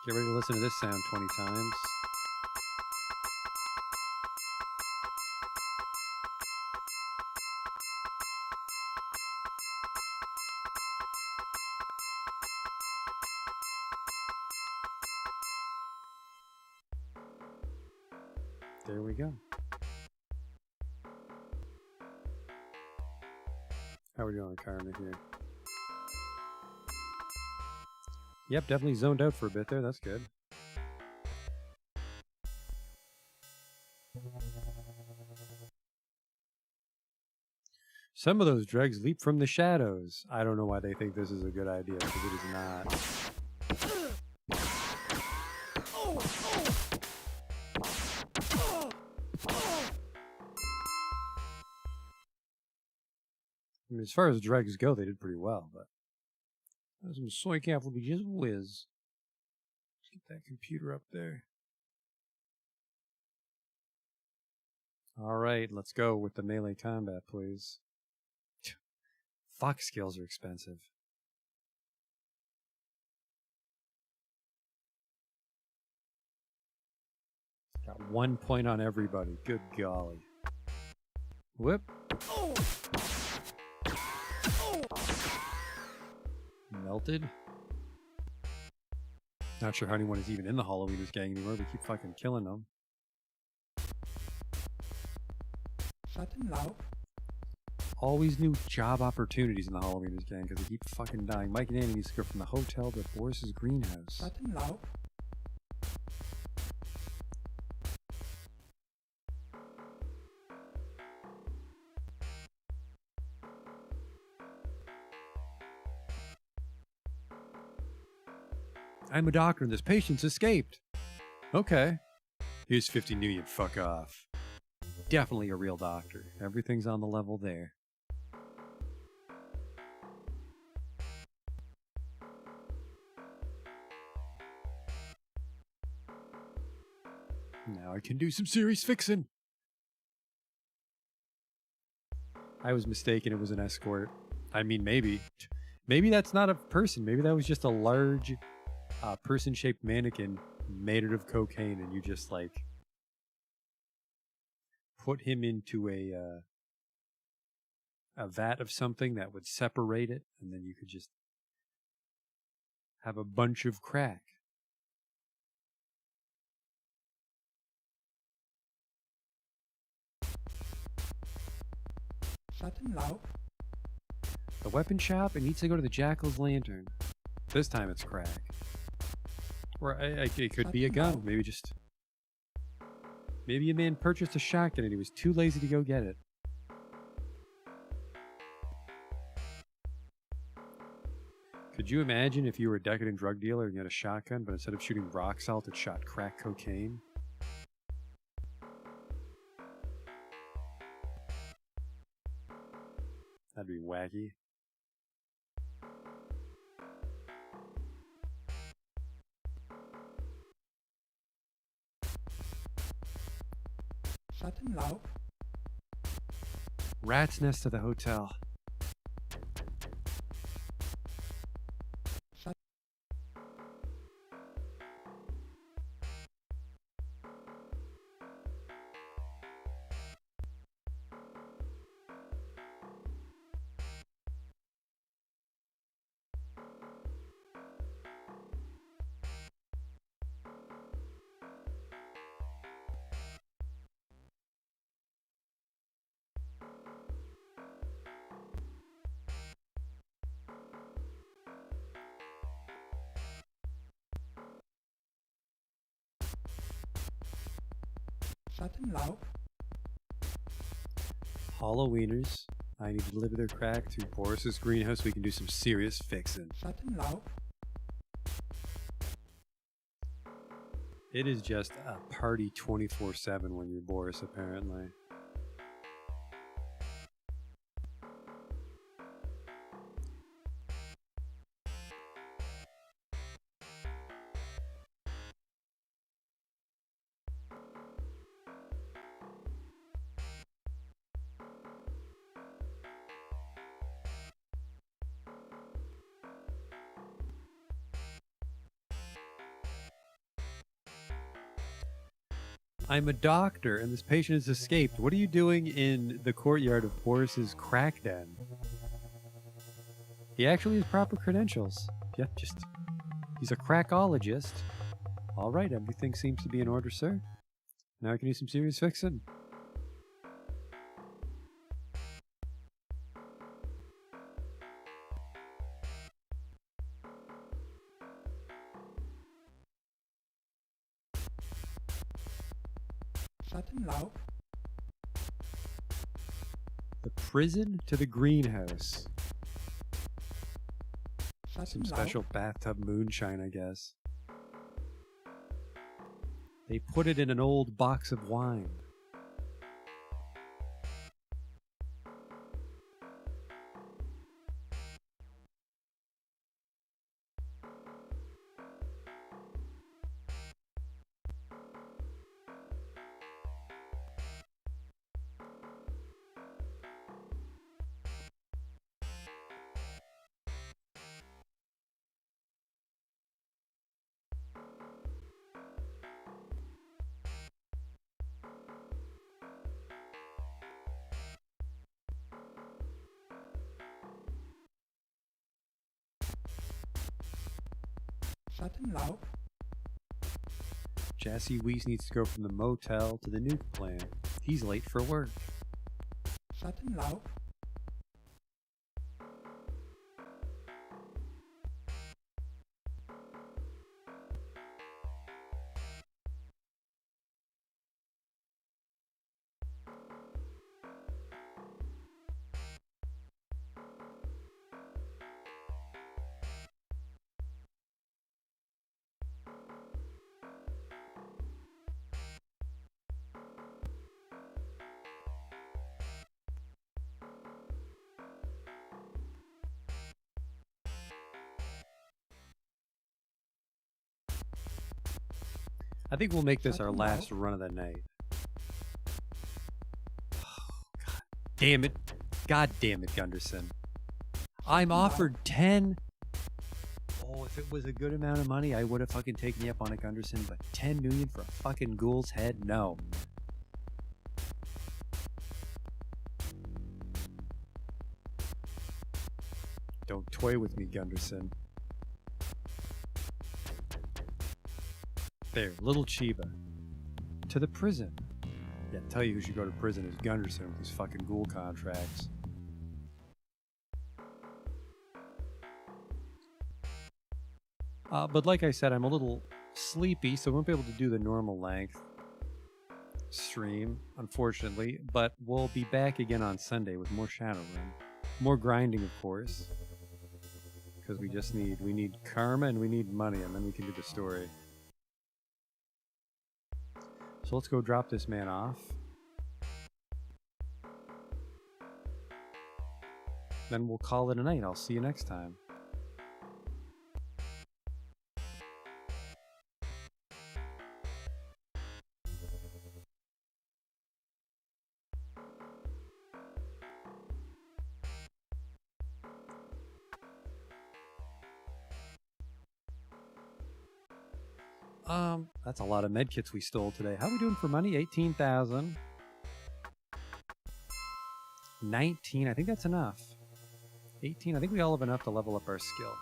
get ready to listen to this sound 20 times. There we go. How are we doing, Karma, here? Yep, definitely zoned out for a bit there. That's good. Some of those dregs leap from the shadows. I don't know why they think this is a good idea, because it is not. I mean, as far as dregs go, they did pretty well, but some soy calf will be just whiz. Let's get that computer up there. All right, let's go with the melee combat, please. Fox skills are expensive. Got 1 point on everybody. Good golly. Whoop. Melted. Not sure how anyone is even in the Halloweeners gang anymore. We keep fucking killing them. Shut laut. Always new job opportunities in the Halloweeners gang because they keep fucking dying. Mike and Annie needs to go from the hotel to Boris's greenhouse. Shut laut. I'm a doctor and this patient's escaped. Okay. Here's 50 new, you fuck off. Definitely a real doctor. Everything's on the level there. Now I can do some serious fixing. I was mistaken. It was an escort. I mean, maybe. Maybe that's not a person. Maybe that was just a large person-shaped mannequin made out of cocaine, and you just, like, put him into a vat of something that would separate it, and then you could just have a bunch of crack. Shut laut. The weapon shop, it needs to go to the Jackal's Lantern. This time it's crack. Or it could be a gun. Maybe a man purchased a shotgun and he was too lazy to go get it. Could Could you imagine if you were a decadent drug dealer and you had a shotgun, but instead of shooting rock salt, it shot crack cocaine? That'd be wacky. Schattenlaub, Rat's nest to the hotel. Schattenlaub, Halloweeners. I need to deliver their crack to Boris's greenhouse. We can do some serious fixing. Schattenlaub, It is just a party 24/7 when you're Boris, apparently. I'm a doctor, and this patient has escaped. What are you doing in the courtyard of Boris's crack den? He actually has proper credentials. Yeah, he's a crackologist. All right, everything seems to be in order, sir. Now I can do some serious fixing. Schattenlaub, The prison to the greenhouse. Some Schattenlaub, special bathtub moonshine, I guess. They put it in an old box of wine. Schattenlaub, Jesse Weiss needs to go from the motel to the nuke plant. He's late for work. Schattenlaub, I think we'll make this our Fucking last run of the night. Oh, God damn it. God damn it, Gunderson. I'm offered 10. Oh, if it was a good amount of money, I would have fucking taken you up on it, Gunderson. But 10 million for a fucking ghoul's head? No. Don't toy with me, Gunderson. There, little Chiba. To the prison. Yeah, tell you who should go to prison is Gunderson with his fucking ghoul contracts. But like I said, I'm a little sleepy, so I won't be able to do the normal length stream, unfortunately. But we'll be back again on Sunday with more Shadowrun. More grinding, of course. because we need karma and we need money, and then we can do the story. So let's go drop this man off. Then we'll call it a night. I'll see you next time. That's a lot of medkits we stole today. How are we doing for money? 18,000. 19. I think that's enough. 18. I think we all have enough to level up our skill.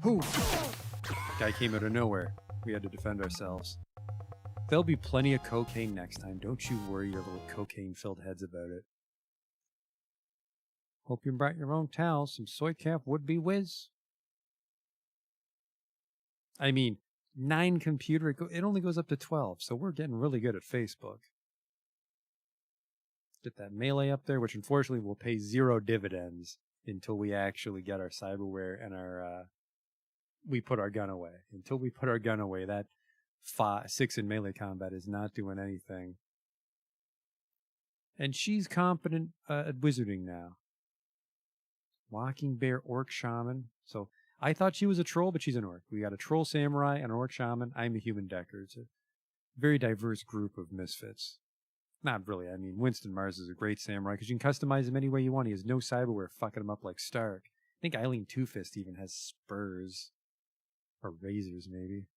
Who? Guy came out of nowhere. We had to defend ourselves. There'll be plenty of cocaine next time. Don't you worry your little cocaine-filled heads about it. Hope you brought your own towels. Some soy cap would be whiz. I mean, 9 computer, it only goes up to 12, so we're getting really good at Facebook. Get that melee up there, which unfortunately will pay 0 dividends until we actually get our cyberware and our, we put our gun away. Until we put our gun away, that 6 in melee combat is not doing anything. And she's competent at wizarding now. Walking Bear Orc Shaman. So I thought she was a troll, but she's an orc. We got a troll samurai and an orc shaman. I'm a human decker. It's a very diverse group of misfits. Not really. I mean, Winston Mars is a great samurai because you can customize him any way you want. He has no cyberware fucking him up like Stark. I think Eileen Two-Fist even has spurs. Or razors, maybe.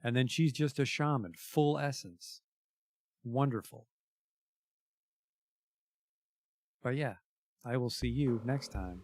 And then she's just a shaman. Full essence. Wonderful. But yeah, I will see you next time.